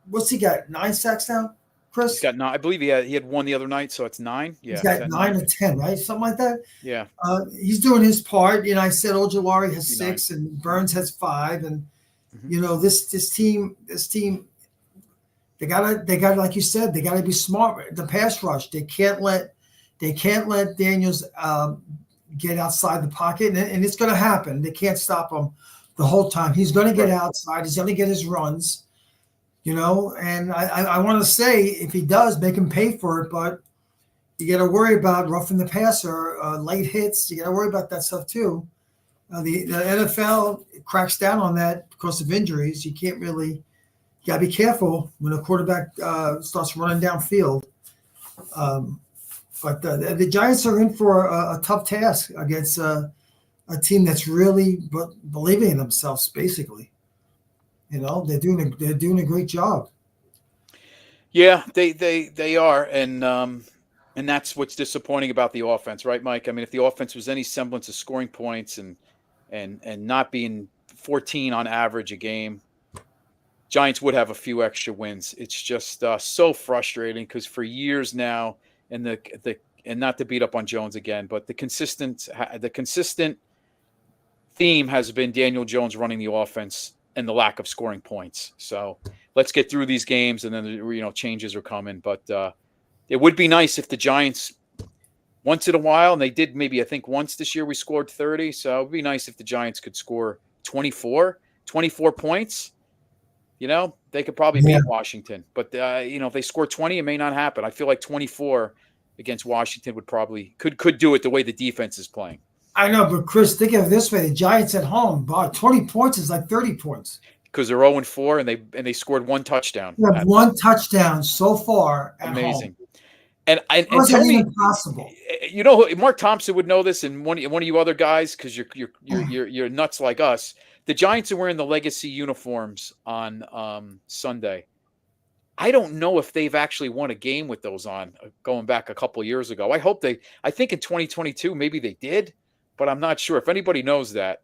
what's he got? 9 sacks now, Chris? He's got 9. I believe he had one the other night, so it's 9. Yeah, he's got 9 or 10, right? Something like that. Yeah. He's doing his part. I said Ojulari has 6 and Burns has 5, and this team, they gotta like you said, they gotta be smart. The pass rush, they can't let Daniels get outside the pocket, and it's going to happen. They can't stop him the whole time. He's going to get outside. He's going to get his runs, and I want to say, if he does, make him pay for it, but you got to worry about roughing the passer, late hits. You got to worry about that stuff too. The NFL cracks down on that because of injuries. You got to be careful when a quarterback starts running downfield. But the Giants are in for a tough task against a team that's really believing in themselves. Basically, they're doing a great job. Yeah, they are, and that's what's disappointing about the offense, right, Mike? I mean, if the offense was any semblance of scoring points and not being 14 on average a game, Giants would have a few extra wins. It's just so frustrating because for years now. And not to beat up on Jones again, but the consistent theme has been Daniel Jones running the offense and the lack of scoring points. So let's get through these games, and then changes are coming. But it would be nice if the Giants, once in a while, and they did maybe I think once this year we scored 30. So it would be nice if the Giants could score 24 points. They could probably beat Washington, but if they score 20, it may not happen. I feel like 24 against Washington would probably could do it the way the defense is playing. I know, but Chris, think of it this way: the Giants at home, 20 points is like 30 points because they're 0-4 and they scored 1 touchdown. They have 1 touchdown so far. Amazing. Home. And tell me, impossible. Mark Thompson would know this, and one of you other guys, because you're nuts like us. The Giants are wearing the legacy uniforms on Sunday. I don't know if they've actually won a game with those on going back a couple of years ago. I think in 2022 maybe they did, but I'm not sure. If anybody knows that,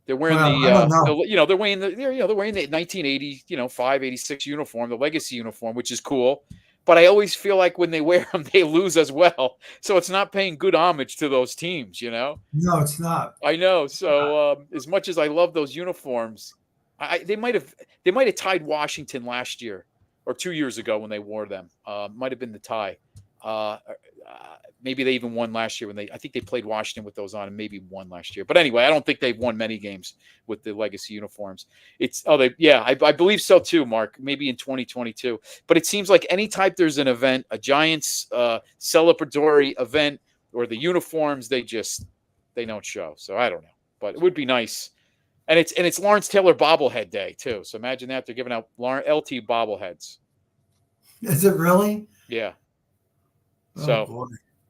they're wearing they're wearing the 1980 586 uniform, the legacy uniform, which is cool. But I always feel like when they wear them, they lose as well. So it's not paying good homage to those teams, No, it's not. I know. So as much as I love those uniforms, they might have tied Washington last year or 2 years ago when they wore them. Might have been the tie. Maybe they even won last year I think they played Washington with those on and maybe won last year. But anyway, I don't think they've won many games with the legacy uniforms. I believe so too, Mark, maybe in 2022. But it seems like anytime there's an event, a Giants celebratory event or the uniforms, they don't show. So I don't know, but it would be nice. And it's Lawrence Taylor bobblehead day too. So imagine that they're giving out LT bobbleheads. Is it really? Yeah. So boy.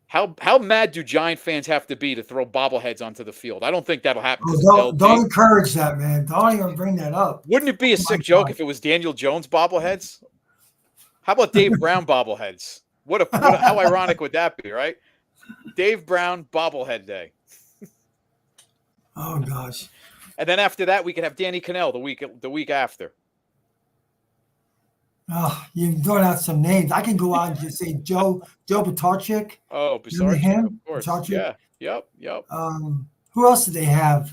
How mad do Giant fans have to be to throw bobbleheads onto the field? I don't think that'll happen. Don't encourage that, man. Don't even bring that up. Wouldn't it be a sick joke if it was Daniel Jones bobbleheads? How about Dave Brown bobbleheads? How ironic would that be, right? Dave Brown bobblehead day. Oh gosh. And then after that, we could have Danny Cannell the week after. Oh, you're throwing out some names. I can go out and just say Joe Batarchik. Oh, Remember Pisarcik, him? of course. Batarchik. Yeah. Yep. Who else did they have?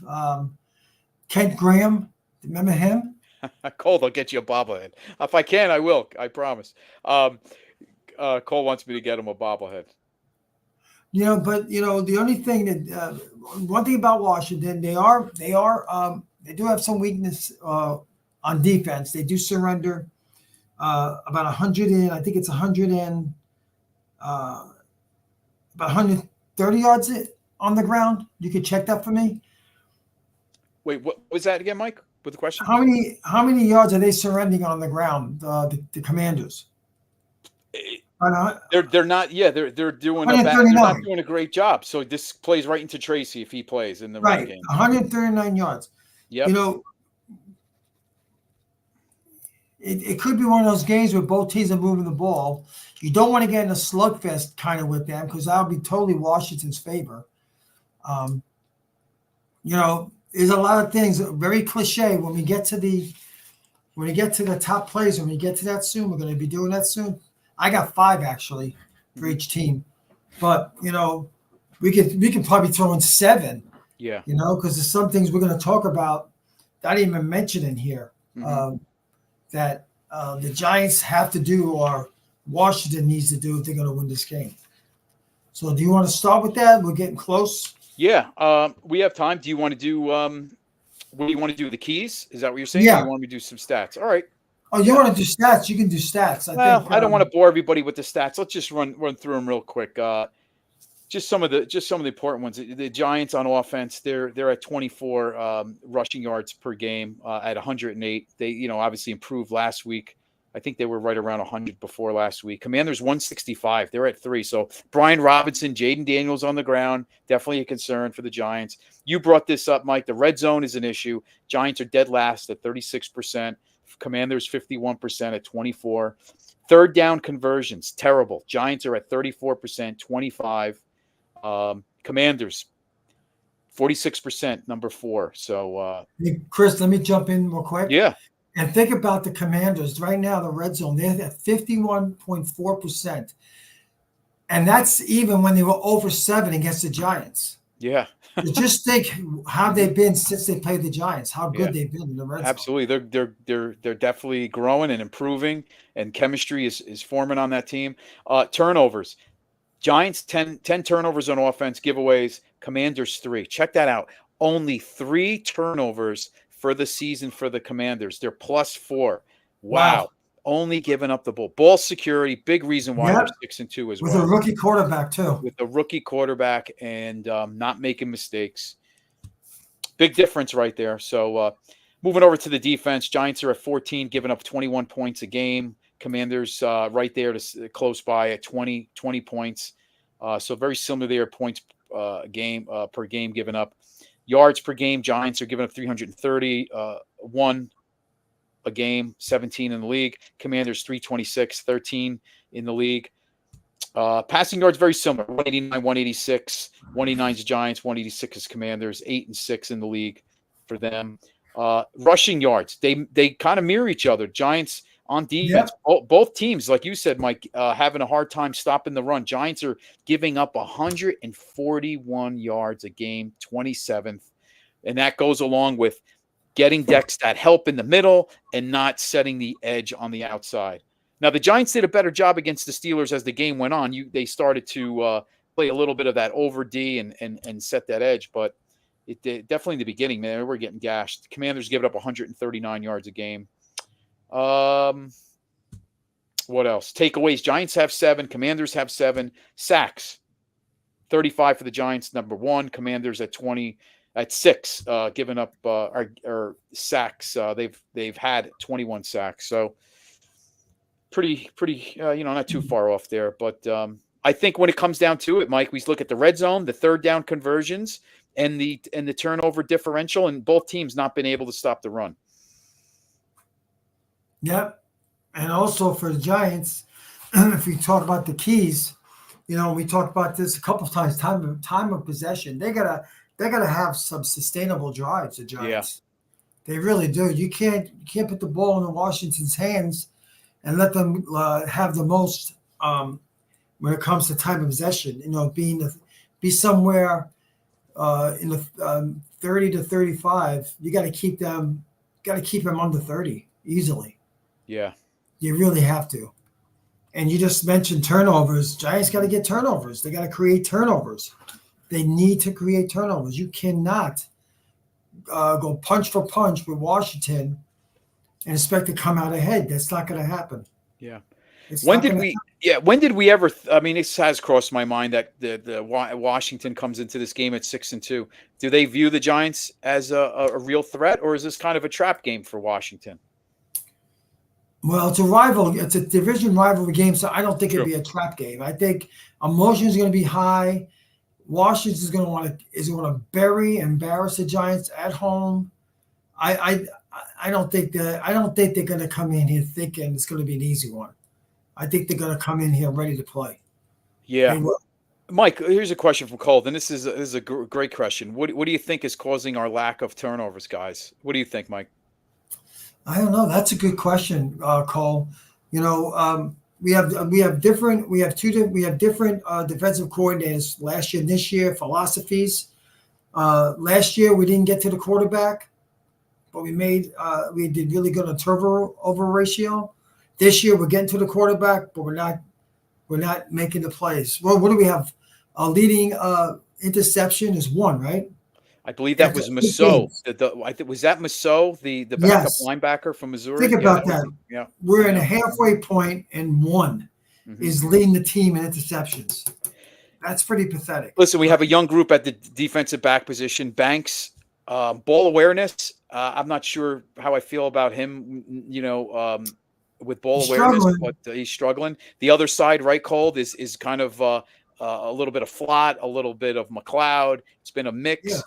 Kent Graham. Remember him? Cole, I'll get you a bobblehead. If I can, I will. I promise. Cole wants me to get him a bobblehead. But the only thing that one thing about Washington, they do have some weakness on defense. They do surrender about 100 and I think it's 100 and about 130 yards on the ground. You could check that for me. Wait, what was that again, Mike? With the question? How many yards are they surrendering on the ground? The Commanders. They're not. Yeah, they're doing they're not doing a great job. So this plays right into Tracy if he plays in the run game. 139 yards. Yeah. It could be one of those games where both teams are moving the ball. You don't want to get in a slugfest kind of with them because that'll be totally Washington's favor. There's a lot of things very cliche when we get to the top plays. When we get to that soon, we're going to be doing that soon. I got 5 actually for each team, but we can probably throw in 7. Yeah. Because there's some things we're going to talk about that I didn't even mention in here that the Giants have to do or Washington needs to do if they're going to win this game. So, do you want to start with that? We're getting close. Yeah, we have time. Do you want to do? What do you want to do? The keys? Is that what you're saying? Yeah. Or you want me to do some stats? All right. Oh, you want to do stats? You can do stats. I don't want to bore everybody with the stats. Let's just run through them real quick. Just some of the important ones. The Giants on offense, they're at 24 rushing yards per game at 108. They obviously improved last week. I think they were right around 100 before last week. Commanders 165. They're at 3. So Brian Robinson, Jaden Daniels on the ground, definitely a concern for the Giants. You brought this up, Mike. The red zone is an issue. Giants are dead last at 36%. Commanders 51% at 24. Third down conversions, terrible. Giants are at 34%, 25. Commanders 46%, number 4. So Hey, Chris, let me jump in real quick. Yeah. And think about the Commanders right now, the red zone, they're at 51.4%. And that's even when they were over 7 against the Giants. Yeah. Just think how they've been since they played the Giants, how good they've been in the red zone. Absolutely. They're definitely growing and improving, and chemistry is forming on that team. Turnovers. Giants 10 turnovers on offense, giveaways. Commanders 3. Check that out. Only 3 turnovers for the season for the Commanders. They're +4. Wow. Only giving up the ball. Ball security, big reason why they're 6-2 as well. With a rookie quarterback, too. With a rookie quarterback and not making mistakes. Big difference right there. So moving over to the defense, Giants are at 14, giving up 21 points a game. Commanders right there to close by at 20 points. So very similar there, points per game given up. Yards per game, Giants are giving up 331 a game, 17 in the league. Commanders 326, 13 in the league. Passing yards very similar, 189, 186. 189 is Giants, 186 is Commanders, 8 and 6 in the league for them. Rushing yards, they kind of mirror each other. Giants on defense, both teams, like you said, Mike, having a hard time stopping the run. Giants are giving up 141 yards a game, 27th. And that goes along with getting decks that help in the middle and not setting the edge on the outside. Now, the Giants did a better job against the Steelers as the game went on. They started to play a little bit of that over D and set that edge, but it definitely in the beginning, man, they were getting gashed. The Commanders give it up 139 yards a game. What else? Takeaways. Giants have 7. Commanders have 7. Sacks. 35 for the Giants, number 1. Commanders at 20. At 6, giving up or sacks. They've had 21 sacks, so pretty. Not too far off there. But I think when it comes down to it, Mike, we look at the red zone, the third down conversions, and the turnover differential, and both teams not been able to stop the run. Yep, and also for the Giants, if we talk about the keys, we talked about this a couple of times. Time of possession, they gotta have some sustainable drives, the Giants. Yeah. They really do. You can't put the ball in the Washington's hands and let them have the most when it comes to time of possession. Be somewhere in the 30 to 35. You got to keep them under 30 easily. Yeah. You really have to. And you just mentioned turnovers. Giants got to get turnovers. They got to create turnovers. They need to create turnovers. You cannot go punch for punch with Washington and expect to come out ahead. That's not going to happen. Yeah. When did we ever? I mean, this has crossed my mind that the Washington comes into this game at 6-2. Do they view the Giants as a real threat, or is this kind of a trap game for Washington? Well, it's a rival. It's a division rivalry game, so I don't think it'd be a trap game. I think emotion is going to be high. Washington is going to embarrass the Giants at home. I don't think they're going to come in here thinking it's going to be an easy one. I think they're going to come in here ready to play. Yeah. Mike, here's a question from Cole, and this is a great question. What do you think is causing our lack of turnovers, guys? What do you think, Mike? I don't know. That's a good question, Cole. We have different defensive coordinators last year and this year, philosophies. Last year we didn't get to the quarterback, but we did really good on turnover ratio. This year we're getting to the quarterback, but we're not making the plays. Well, what do we have? A leading interception is 1, right? I believe that was Masseau. Was that Masseau, the backup linebacker from Missouri? Think about that. Yeah. We're in a halfway point, and 1 is leading the team in interceptions. That's pretty pathetic. Listen, we have a young group at the defensive back position. Banks, ball awareness. I'm not sure how I feel about him, with ball awareness, but he's struggling. The other side, right, Cold, is kind of a little bit of Flott, a little bit of McLeod. It's been a mix. Yeah.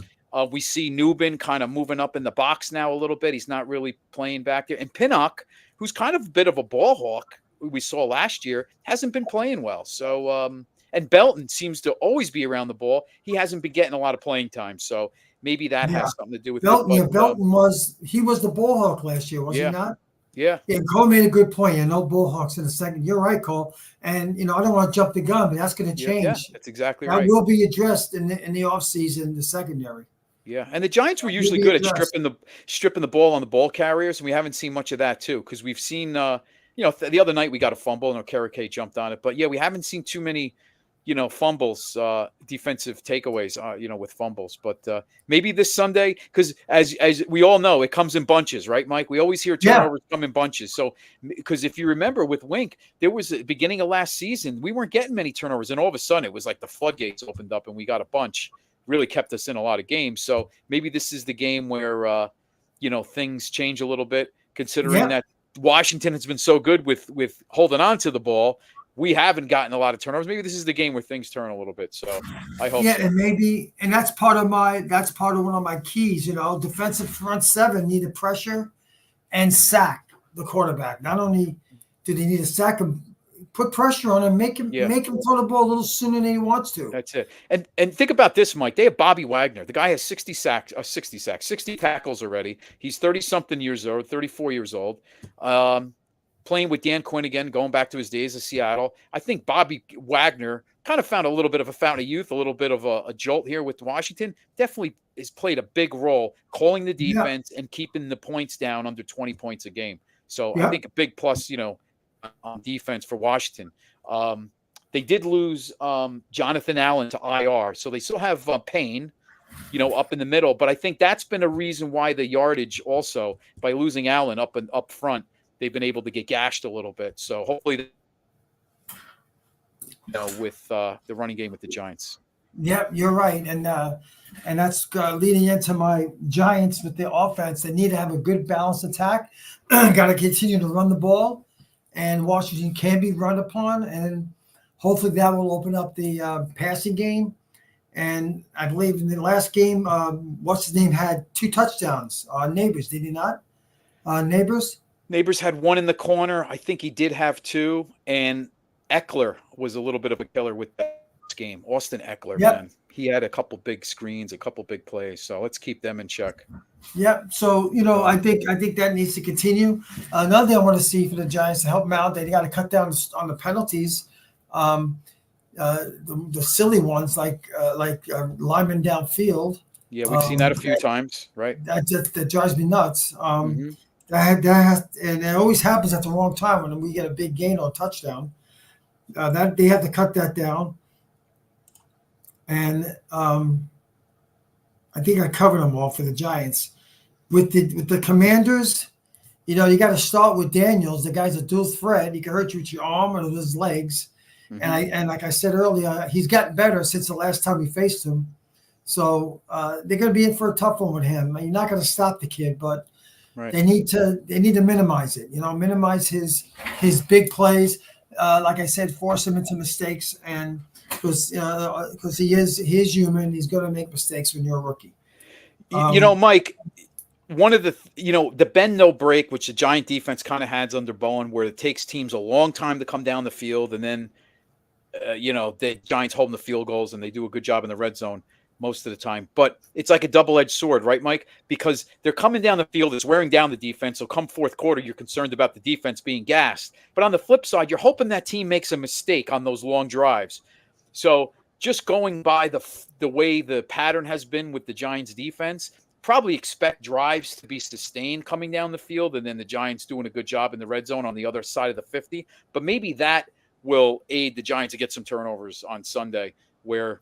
We see Newbin kind of moving up in the box now a little bit. He's not really playing back there. And Pinnock, who's kind of a bit of a ball hawk, who we saw last year, hasn't been playing well. So, and Belton seems to always be around the ball. He hasn't been getting a lot of playing time. So maybe that has something to do with Belton. it. But, Belton was the ball hawk last year, was he not? Yeah. Yeah, Cole made a good point. No Bullhawks in the second. You're right, Cole. And, I don't want to jump the gun, but that's going to change. Yeah, that's exactly right. That will be addressed in the offseason, the secondary. Yeah, and the Giants were usually good at stripping the ball on the ball carriers, and we haven't seen much of that too, because we've seen, the other night we got a fumble and Okereke jumped on it, but yeah, we haven't seen too many, fumbles, defensive takeaways, with fumbles. But maybe this Sunday, because as we all know, it comes in bunches, right, Mike? We always hear turnovers come in bunches. So, because if you remember with Wink, there was a beginning of last season, we weren't getting many turnovers, and all of a sudden it was like the floodgates opened up and we got a bunch. Really kept us in a lot of games. So maybe this is the game where, things change a little bit, considering that Washington has been so good with holding on to the ball. We haven't gotten a lot of turnovers. Maybe this is the game where things turn a little bit. So I hope. Yeah, so. and that's part of one of my keys. Defensive front seven need to pressure and sack the quarterback. Not only do they need to sack him, put pressure on him, make him throw the ball a little sooner than he wants to. That's it. And think about this, Mike. They have Bobby Wagner. The guy has 60 tackles already. He's 30-something years old, 34 years old. Playing with Dan Quinn again, going back to his days of Seattle. I think Bobby Wagner kind of found a little bit of a fountain of youth, a little bit of a jolt here with Washington. Definitely has played a big role calling the defense and keeping the points down under 20 points a game. So I think a big plus, on defense for Washington. They did lose Jonathan Allen to IR, so they still have Payne, up in the middle. But I think that's been a reason why the yardage also, by losing Allen up front, they've been able to get gashed a little bit. So hopefully, with the running game with the Giants. Yep, you're right, and that's leading into my Giants with the offense. They need to have a good balanced attack. Got to continue to run the ball. And Washington can be run upon, and hopefully that will open up the passing game. And I believe in the last game, what's his name had 2 touchdowns. Neighbors, did he not? Neighbors? Neighbors had 1 in the corner. I think he did have 2. And Eckler was a little bit of a killer with that game. Austin Eckler, man. he had a couple big screens, a couple big plays. So let's keep them in check. Yeah. So I think that needs to continue. Another thing I want to see for the Giants to help them out, they got to cut down on the penalties. The silly ones like linemen downfield. Yeah, we've seen that a few times, right? That drives me nuts. That has, and it always happens at the wrong time when we get a big gain or touchdown. That they have to cut that down. And I think I covered them all for the Giants. With the Commanders, you got to start with Daniels. The guy's a dual threat. He can hurt you with your arm or with his legs. Mm-hmm. And like I said earlier, he's gotten better since the last time we faced him. So they're going to be in for a tough one with him. You're not going to stop the kid, but they need to minimize it. Minimize his big plays. Like I said, force him into mistakes, and because he is human, he's going to make mistakes when you're a rookie. Mike, one of the bend no break, which the Giant defense kind of has under Bowen, where it takes teams a long time to come down the field, and then the Giants hold them the field goals, and they do a good job in the red zone most of the time. But it's like a double-edged sword, right, Mike? Because they're coming down the field, it's wearing down the defense. So come fourth quarter, you're concerned about the defense being gassed. But on the flip side, you're hoping that team makes a mistake on those long drives. So just going by the way the pattern has been with the Giants defense, probably expect drives to be sustained coming down the field, and then the Giants doing a good job in the red zone on the other side of the 50. But maybe that will aid the Giants to get some turnovers on Sunday, where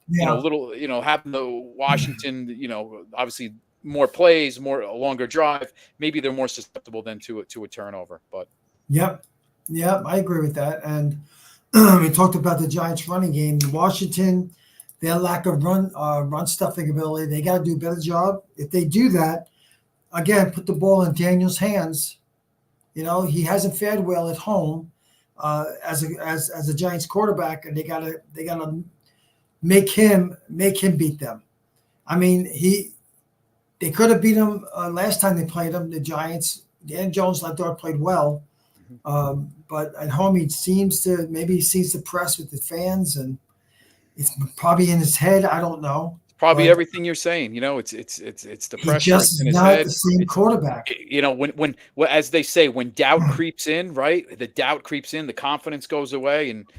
having the Washington, obviously more plays, a longer drive, maybe they're more susceptible then to a turnover. But yep, I agree with that. And we talked about the Giants running game. Washington, their lack of run stuffing ability, they got to do a better job. If they do that, again, put the ball in Daniel's hands. He hasn't fared well at home as a Giants quarterback, and they gotta make him beat them. I mean, they could have beat him last time they played him. The Giants, Dan Jones, I thought played well, but at home he seems to the press with the fans, and it's probably in his head. I don't know. Probably everything you're saying. It's the pressure just in his not head. The same quarterback. When as they say, when doubt creeps in, right? The doubt creeps in, the confidence goes away, and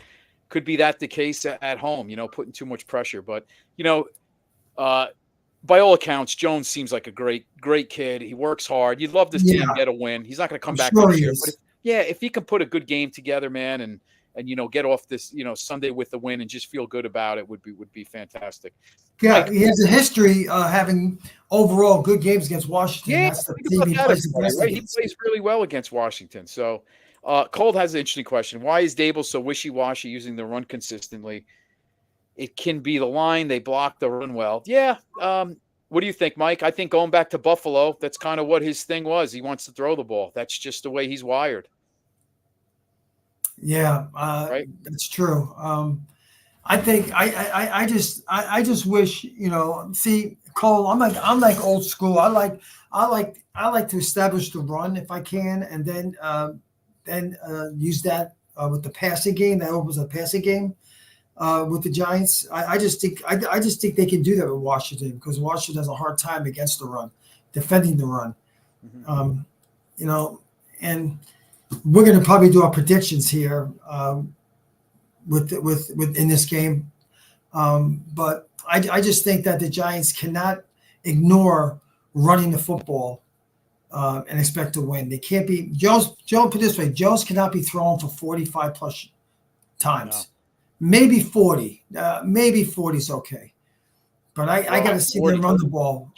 could be that the case at home, putting too much pressure. But, by all accounts, Jones seems like a great kid. He works hard. You'd love this team to get a win. He's not going to come back next year. But if he can put a good game together, man, and get off this, Sunday with the win and just feel good about it would be fantastic. Yeah, Mike, he has a history having overall good games against Washington. Yeah, that's the team he plays against. Right? He plays really well against Washington. So Cold has an interesting question. Why is Dable so wishy-washy using the run consistently? It can be the line. They block the run well. Yeah. What do you think, Mike? I think going back to Buffalo, that's kind of what his thing was. He wants to throw the ball. That's just the way he's wired. Yeah, right? That's true. I think I just wish, see, Cole, I'm like old school. I like to establish the run if I can, and then use that with the passing game. That opens a passing game with the Giants. I just think they can do that with Washington, because Washington has a hard time against the run, defending the run. Mm-hmm. And we're going to probably do our predictions here with in this game, but I just think that the Giants cannot ignore running the football and expect to win. They can't be Jones. Put it this way: Jones cannot be thrown for 45 plus times. No. Maybe 40. Maybe 40 is okay. But I got to see them run the ball.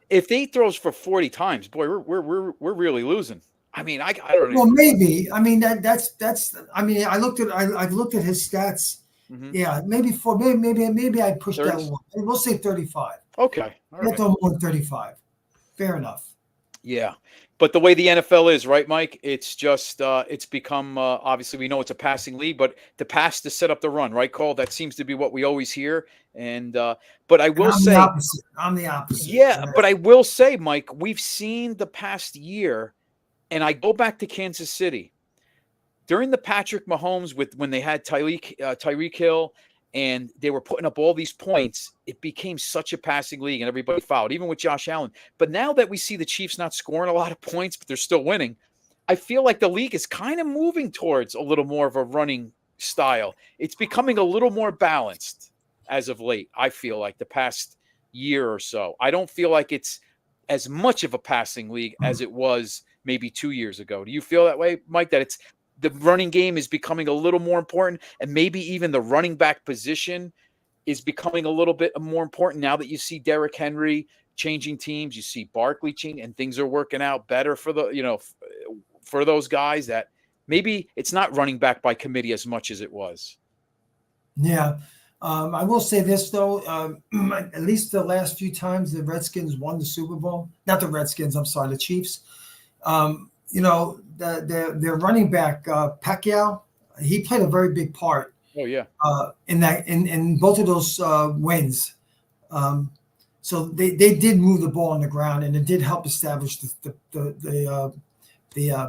If he throws for 40 times, boy, we're really losing. I mean, I don't know. Well, maybe. I mean, that's. I mean, I've looked at his stats. Mm-hmm. Yeah, maybe I pushed that one. We'll say 35. Okay, all right. More than 35. Fair enough. Yeah, but the way the NFL is, right, Mike? It's just it's become obviously we know it's a passing league, but the pass to set up the run, right, Cole? That seems to be what we always hear. And but I will say, I'm the opposite. Yeah, but I will say, Mike, we've seen the past year. And I go back to Kansas City during the Patrick Mahomes when they had Tyreek Hill and they were putting up all these points, it became such a passing league and everybody fouled, even with Josh Allen. But now that we see the Chiefs not scoring a lot of points, but they're still winning, I feel like the league is kind of moving towards a little more of a running style. It's becoming a little more balanced as of late, I feel like, the past year or so. I don't feel like it's as much of a passing league as it was maybe 2 years ago. Do you feel that way, Mike, that it's the running game is becoming a little more important, and maybe even the running back position is becoming a little bit more important now that you see Derrick Henry changing teams, you see Barkley changing, and things are working out better for the, for those guys, that maybe it's not running back by committee as much as it was. Yeah. I will say this, though, at least the last few times the Redskins won the Super Bowl, not the Redskins, I'm sorry, the Chiefs, their running back, Pacquiao, he played a very big part. Oh, yeah. In both of those wins. So they did move the ball on the ground, and it did help establish the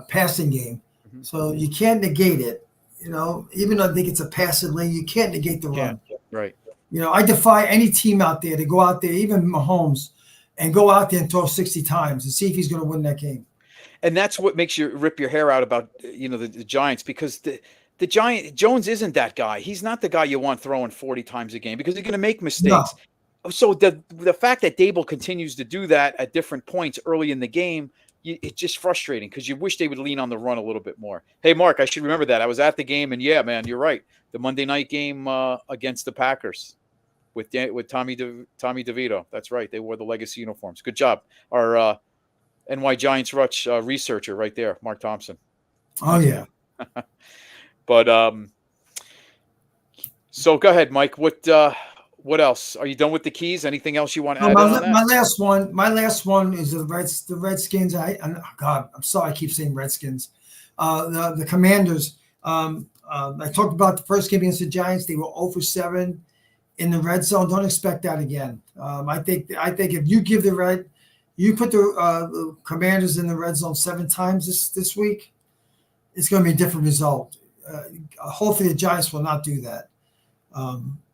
passing game. Mm-hmm. So you can't negate it. Even though I think it's a passing league, you can't negate the run. Right. I defy any team out there to go out there, even Mahomes, and go out there and throw 60 times and see if he's going to win that game. And that's what makes you rip your hair out about, the Giants, because the Jones isn't that guy. He's not the guy you want throwing 40 times a game because he's going to make mistakes. No. So the fact that Dable continues to do that at different points early in the game, it's just frustrating because you wish they would lean on the run a little bit more. Hey, Mark, I should remember that. I was at the game, and yeah, man, you're right. The Monday night game against the Packers with Tommy DeVito. That's right. They wore the legacy uniforms. Good job. Our NY Giants Rush researcher right there, Mark Thompson. Oh, yeah. But so go ahead, Mike. What else? Are you done with the keys? Anything else you want to add on that? My last one is the Redskins. I'm sorry, I keep saying Redskins. The Commanders. I talked about the first game against the Giants. They were 0 for 7 in the red zone. Don't expect that again. I think if you put the Commanders in the red zone 7 times this week, it's going to be a different result. Hopefully the Giants will not do that.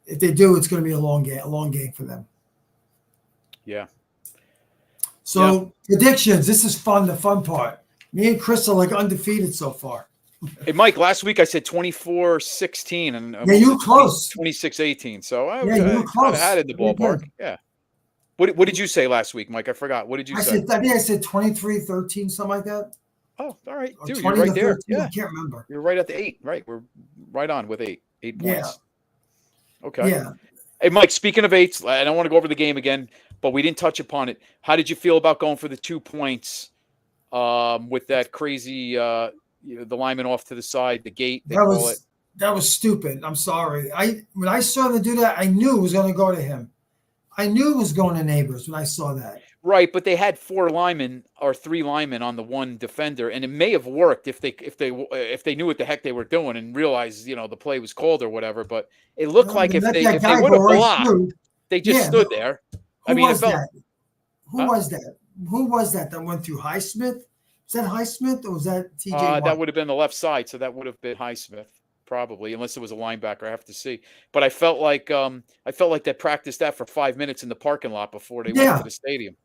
If they do, it's going to be a long game for them. Yeah. So predictions. This is fun. The fun part. Me and Chris are like undefeated so far. Hey, Mike, last week I said 24-16 and you were close. 26-18. So I you were close. Had it in the ballpark. Yeah. What did you say last week, Mike? I forgot. What did you say? I think I said 23-13, something like that. Oh, all right. Or Dude, you're right there. 13, Yeah. I can't remember. You're right at the 8, right? We're right on with 8 points. Yeah. Okay. Yeah. Hey, Mike, speaking of 8s, I don't want to go over the game again, but we didn't touch upon it. How did you feel about going for the 2 points with that crazy the lineman off to the side, the gate? That was stupid. I'm sorry. When I saw them do that, I knew it was going to go to him. I knew it was going to Neighbors when I saw that. Right, but they had 4 linemen or 3 linemen on the one defender, and it may have worked if they knew what the heck they were doing and realized the play was called or whatever. But it looked like if they would have blocked, they just stood there. Who was that? Who was that went through Highsmith? Was that Highsmith or was that TJ? That would have been the left side, so that would have been Highsmith. Probably, unless it was a linebacker, I have to see. But I felt like they practiced that for 5 minutes in the parking lot before they went to the stadium.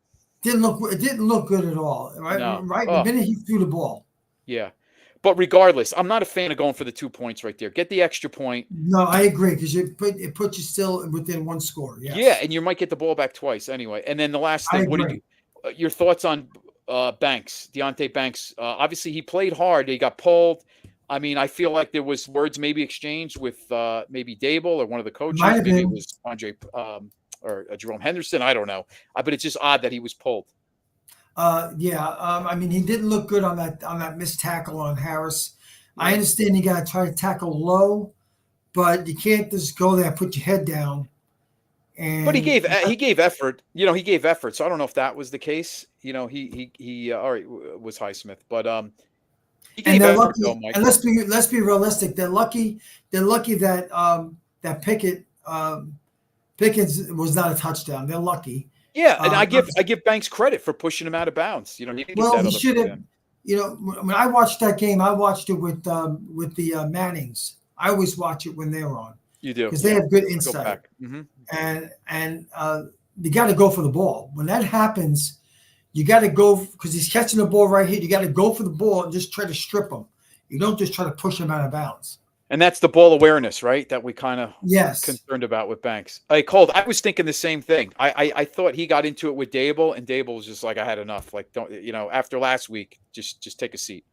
It didn't look good at all. Right, no. Right. The minute he threw the ball. Yeah, but regardless, I'm not a fan of going for the 2 points right there. Get the extra point. No, I agree because it puts you still within 1 score. Yes. Yeah, and you might get the ball back twice anyway. And then the last thing, your thoughts on Banks, Deonte Banks? Obviously, he played hard. He got pulled. I mean, I feel like there was words maybe exchanged with maybe Dable or one of the coaches. Maybe it was Andre or Jerome Henderson. I don't know. But it's just odd that he was pulled. I mean, he didn't look good on that missed tackle on Harris. I understand you got to try to tackle low, but you can't just go there and put your head down. But he gave effort. He gave effort. So I don't know if that was the case. He all right, was Highsmith, but and they're lucky. And let's be realistic. They're lucky that that Pickens was not a touchdown. They're lucky. Yeah, and I give Banks credit for pushing him out of bounds. He should have. When I watched that game, I watched it with the Mannings. I always watch it when they're on. You do. because they have good Go insight. back. Mm-hmm. And you got to go for the ball. When that happens, you got to go because he's catching the ball right here. You got to go for the ball and just try to strip him. You don't just try to push him out of bounds. And that's the ball awareness, right? That we kind of Yes. concerned about with Banks. Hey, Colt, I was thinking the same thing. I thought he got into it with Dable, and Dable was just like, I had enough. Like, don't, after last week, just take a seat.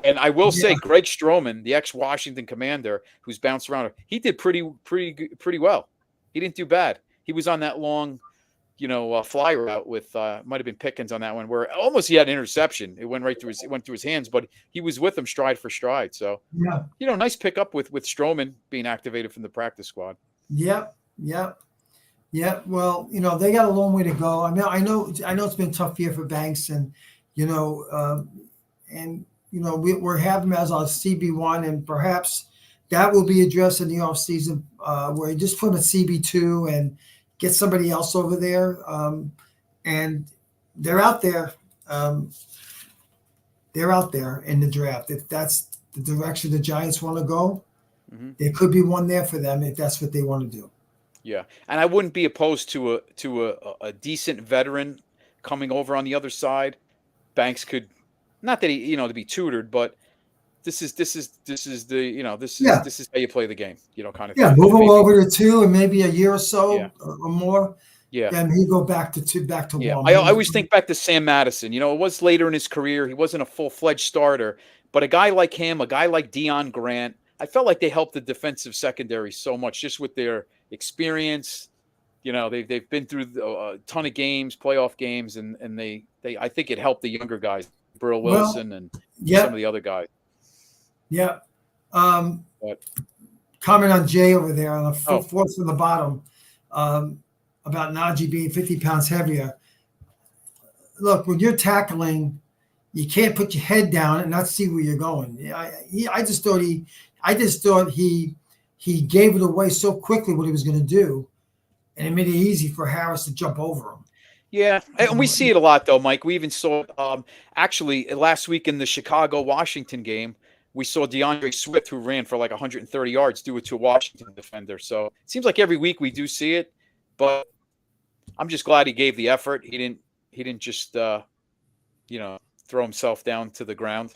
And I will say, Greg Stroman, the ex-Washington Commander, who's bounced around, he did pretty well. He didn't do bad. He was on that long, fly route with might have been Pickens on that one, where almost he had an interception. It went through his hands, but he was with him stride for stride. So nice pickup with Stroman being activated from the practice squad. Yep. Well, they got a long way to go. I mean, I know it's been a tough year for Banks, and we're having him as our CB1, and perhaps that will be addressed in the offseason, where you just put him at CB2 and get somebody else over there. And they're out there. They're out there in the draft. If that's the direction the Giants want to go, there could be one there for them if that's what they want to do. Yeah, and I wouldn't be opposed to a decent veteran coming over on the other side. Banks could, not that he to be tutored, but this is how you play the game, kind of. Yeah, thing. move him over to 2 and maybe a year or so or more. Yeah, then he go back to 2, back to 1. I always think back to Sam Madison. It was later in his career. He wasn't a full-fledged starter, but a guy like him, a guy like Deion Grant, I felt like they helped the defensive secondary so much just with their experience. They've been through a ton of games, playoff games, and they I think it helped the younger guys, Burl Wilson and some of the other guys. Yeah. Comment on Jay over there on the fourth from the bottom about Najee being 50 pounds heavier. Look, when you're tackling, you can't put your head down and not see where you're going. I just thought he gave it away so quickly what he was going to do, and it made it easy for Harris to jump over him. Yeah, and we see it a lot, though, Mike. We even saw actually last week in the Chicago-Washington game, we saw DeAndre Swift, who ran for like 130 yards, do it to a Washington defender. So it seems like every week we do see it, but I'm just glad he gave the effort. He didn't just throw himself down to the ground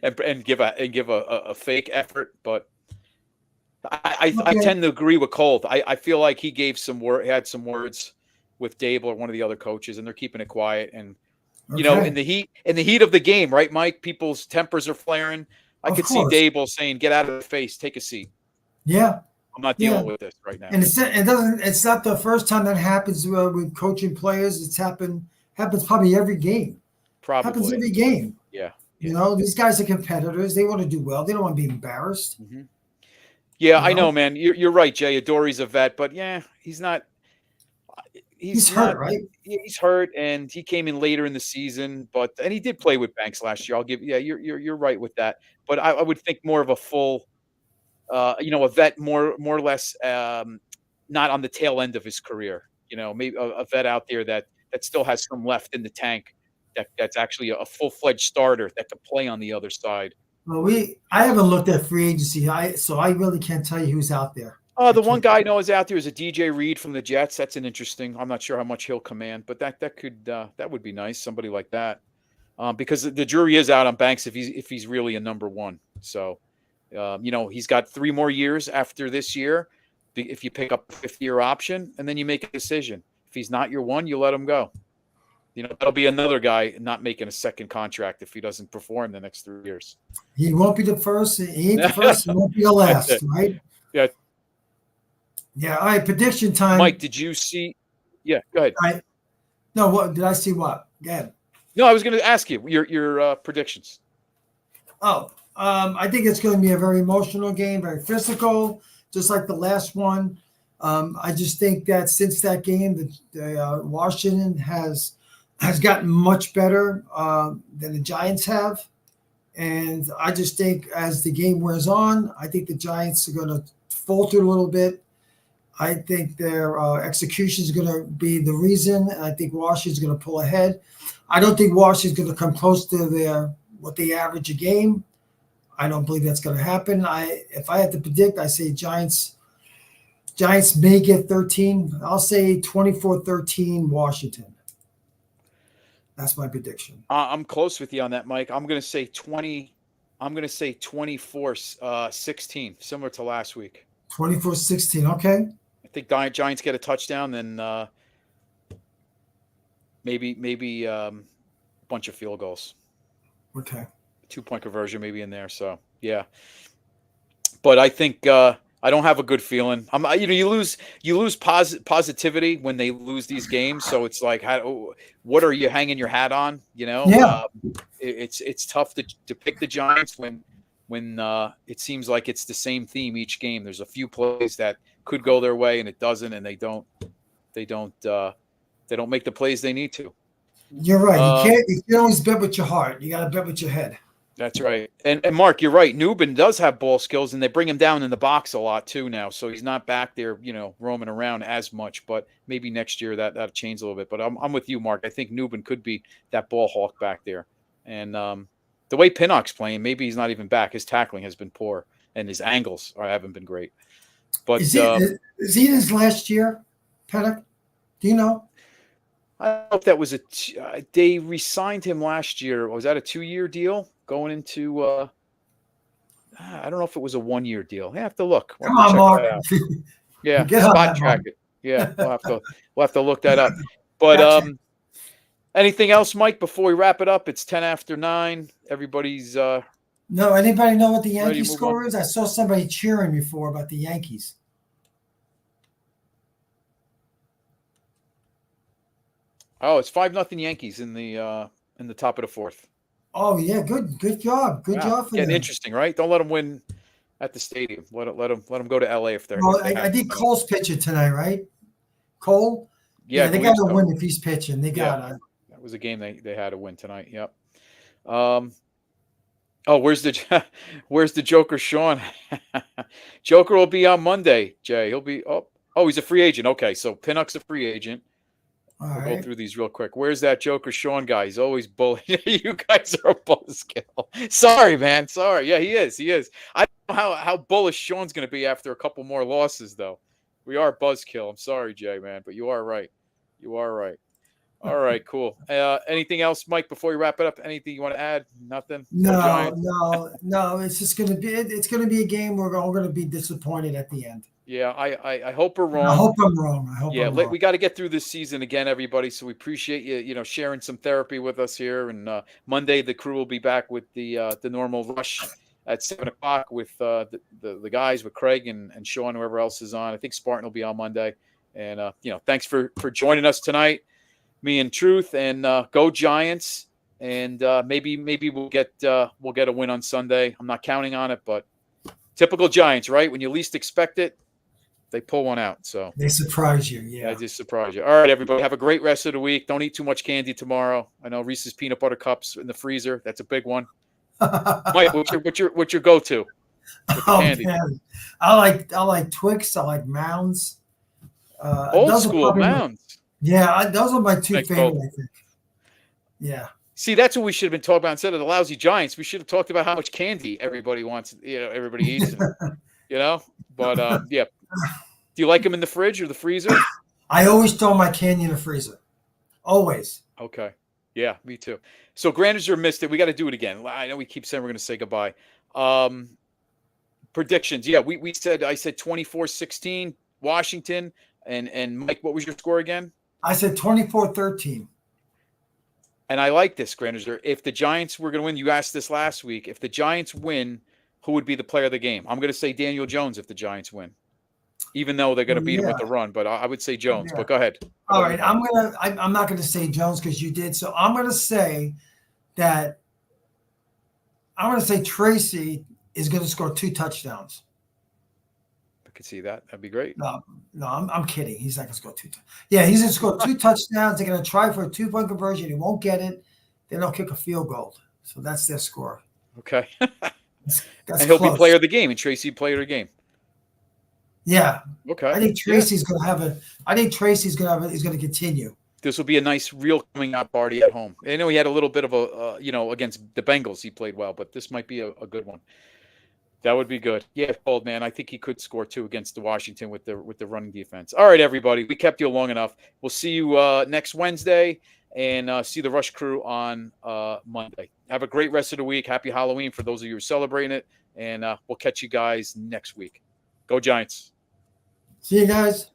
and give a fake effort. But I tend to agree with Colt. I feel like he gave had some words with Dable or one of the other coaches, and they're keeping it quiet. And in the heat of the game, right, Mike? People's tempers are flaring. I could see Dable saying, "Get out of the face, take a seat." Yeah, I'm not dealing with this right now. And it's not the first time that happens with coaching players. It's happens probably every game. Happens every game. Yeah. These guys are competitors. They want to do well. They don't want to be embarrassed. Mm-hmm. Yeah, I know, man. You're right, Jay. Adori's a vet, but he's not. He's hurt, right? He's hurt, and he came in later in the season, and he did play with Banks last year. You're right with that. But I would think more of a full, a vet more or less, not on the tail end of his career. Maybe a vet out there that still has some left in the tank. That's actually a full-fledged starter that could play on the other side. Well, I haven't looked at free agency, so I really can't tell you who's out there. The one guy I know is out there is a DJ Reed from the Jets. That's an interesting. I'm not sure how much he'll command, but that would be nice. Somebody like that, because the jury is out on Banks if he's really a number one. So, he's got 3 more years after this year. If you pick up a 5th-year option, and then you make a decision. If he's not your one, you let him go. That'll be another guy not making a second contract if he doesn't perform the next 3 years. He won't be the first. He ain't the first. He won't be the last, right? Yeah. Yeah. All right. Prediction time. Mike, did you see? Yeah. Go ahead. No. What did I see? What? Go ahead. No, I was going to ask you your predictions. I think it's going to be a very emotional game, very physical, just like the last one. I just think that since that game, the Washington has gotten much better than the Giants have. And I just think as the game wears on, I think the Giants are going to falter a little bit. I think their execution is going to be the reason. And I think Washington's going to pull ahead. I don't think Washington's going to come close to what they average a game. I don't believe that's going to happen. If I had to predict, I say Giants Giants may get 13. I'll say 24-13 Washington. That's my prediction. I'm close with you on that, Mike. I'm going to say 20. I'm going to say 24-16, similar to last week. 24-16. Okay. I think Giants get a touchdown, then maybe a bunch of field goals. Okay. 2-point conversion maybe in there. So yeah, but I think I don't have a good feeling. You lose positivity when they lose these games. So it's like, what are you hanging your hat on? Yeah. It's tough to pick the Giants when it seems like it's the same theme each game. There's a few plays that could go their way and it doesn't, and they don't make the plays they need to. You're right. You can't always bet with your heart. You got to bet with your head. That's right. And Mark, you're right. Newbin does have ball skills, and they bring him down in the box a lot too now. So he's not back there, roaming around as much. But maybe next year that'll change a little bit. But I'm with you, Mark. I think Newbin could be that ball hawk back there. And the way Pinnock's playing, maybe he's not even back. His tackling has been poor, and his angles haven't been great. But is he in his last year, Pinnock? Do you know? I don't know if that was they re-signed him last year. Was that a 2-year deal? Going into, I don't know if it was a 1-year deal. I have to look. Come on, Mark. Yeah, Get on spot that, track Mark. it. Yeah, we'll have to look that up. But anything else, Mike? Before we wrap it up, it's 10 after 9. Everybody's. No, anybody know what the Ready to Yankee move score on? is? I saw somebody cheering before about the Yankees. Oh, it's 5-0 Yankees in the top of the 4th. Oh yeah, good job, good job for Getting them. interesting, right? Don't let them win at the stadium. Let them go to LA if they're. Well, I think Cole's pitching tonight, right? Cole. Yeah, they got to win if he's pitching. They got to. That was a game they had to win tonight. Yep. Where's the Joker, Sean? Joker will be on Monday, Jay. He'll be he's a free agent. Okay, so Pinnock's a free agent. We'll go through these real quick. Where's that Joker Sean guy? He's always bullying. You guys are a buzzkill. Sorry, man. Sorry. Yeah, he is. I don't know how bullish Sean's going to be after a couple more losses, though. We are a buzzkill. I'm sorry, Jay, man, but you are right. All right, cool. Anything else, Mike, before we wrap it up? Anything you want to add? Nothing? No. It's just going to be. It's going to be a game we're all going to be disappointed at the end. Yeah, I hope we're wrong. I hope I'm wrong. We got to get through this season again, everybody. So we appreciate you, sharing some therapy with us here. And Monday, the crew will be back with the normal rush at 7:00 with the guys, with Craig and Sean, whoever else is on. I think Spartan will be on Monday. And thanks for joining us tonight, me and Truth, and go Giants. And maybe we'll get a win on Sunday. I'm not counting on it, but typical Giants, right? When you least expect it, they pull one out. So they surprise you. Yeah. They just surprise you. All right, everybody. Have a great rest of the week. Don't eat too much candy tomorrow. I know Reese's peanut butter cups in the freezer. That's a big one. Mike, what's your go-to with the candy? Man. I like Twix. I like Mounds. Old school Mounds. Those are my two favorite, I think. Yeah. See, that's what we should have been talking about instead of the lousy Giants. We should have talked about how much candy everybody wants. Everybody eats. But yeah. Do you like them in the fridge or the freezer? I always throw my candy in the freezer. Always. Okay. Yeah, me too. So Grandizer missed it. We got to do it again. I know we keep saying we're going to say goodbye. Predictions. Yeah, I said 24-16 Washington. And Mike, what was your score again? I said 24-13. And I like this, Grandizer. If the Giants were going to win, you asked this last week. If the Giants win, who would be the player of the game? I'm going to say Daniel Jones if the Giants win, even though they're going to beat him with the run. But I would say Jones. But go ahead. All right, I'm not going to say Jones because you did. So I'm going to say that Tracy is going to score 2 touchdowns. I could see that. That'd be great. No, I'm kidding. He's not going to score 2. Yeah, he's going to score 2 touchdowns. They're going to try for a 2-point conversion. He won't get it. Then they'll kick a field goal. So that's their score. Okay. That's and he'll close. be player of the game, and Tracy player of the game. Yeah. Okay. I think Tracy's going to have he's going to continue. This will be a nice, real coming out party at home. I know he had a little bit of a, against the Bengals, he played well, but this might be a good one. That would be good. Yeah, Cold, man. I think he could score 2 against the Washington with the running defense. All right, everybody. We kept you long enough. We'll see you next Wednesday and see the Rush Crew on Monday. Have a great rest of the week. Happy Halloween for those of you who are celebrating it. And we'll catch you guys next week. Go Giants. See you guys.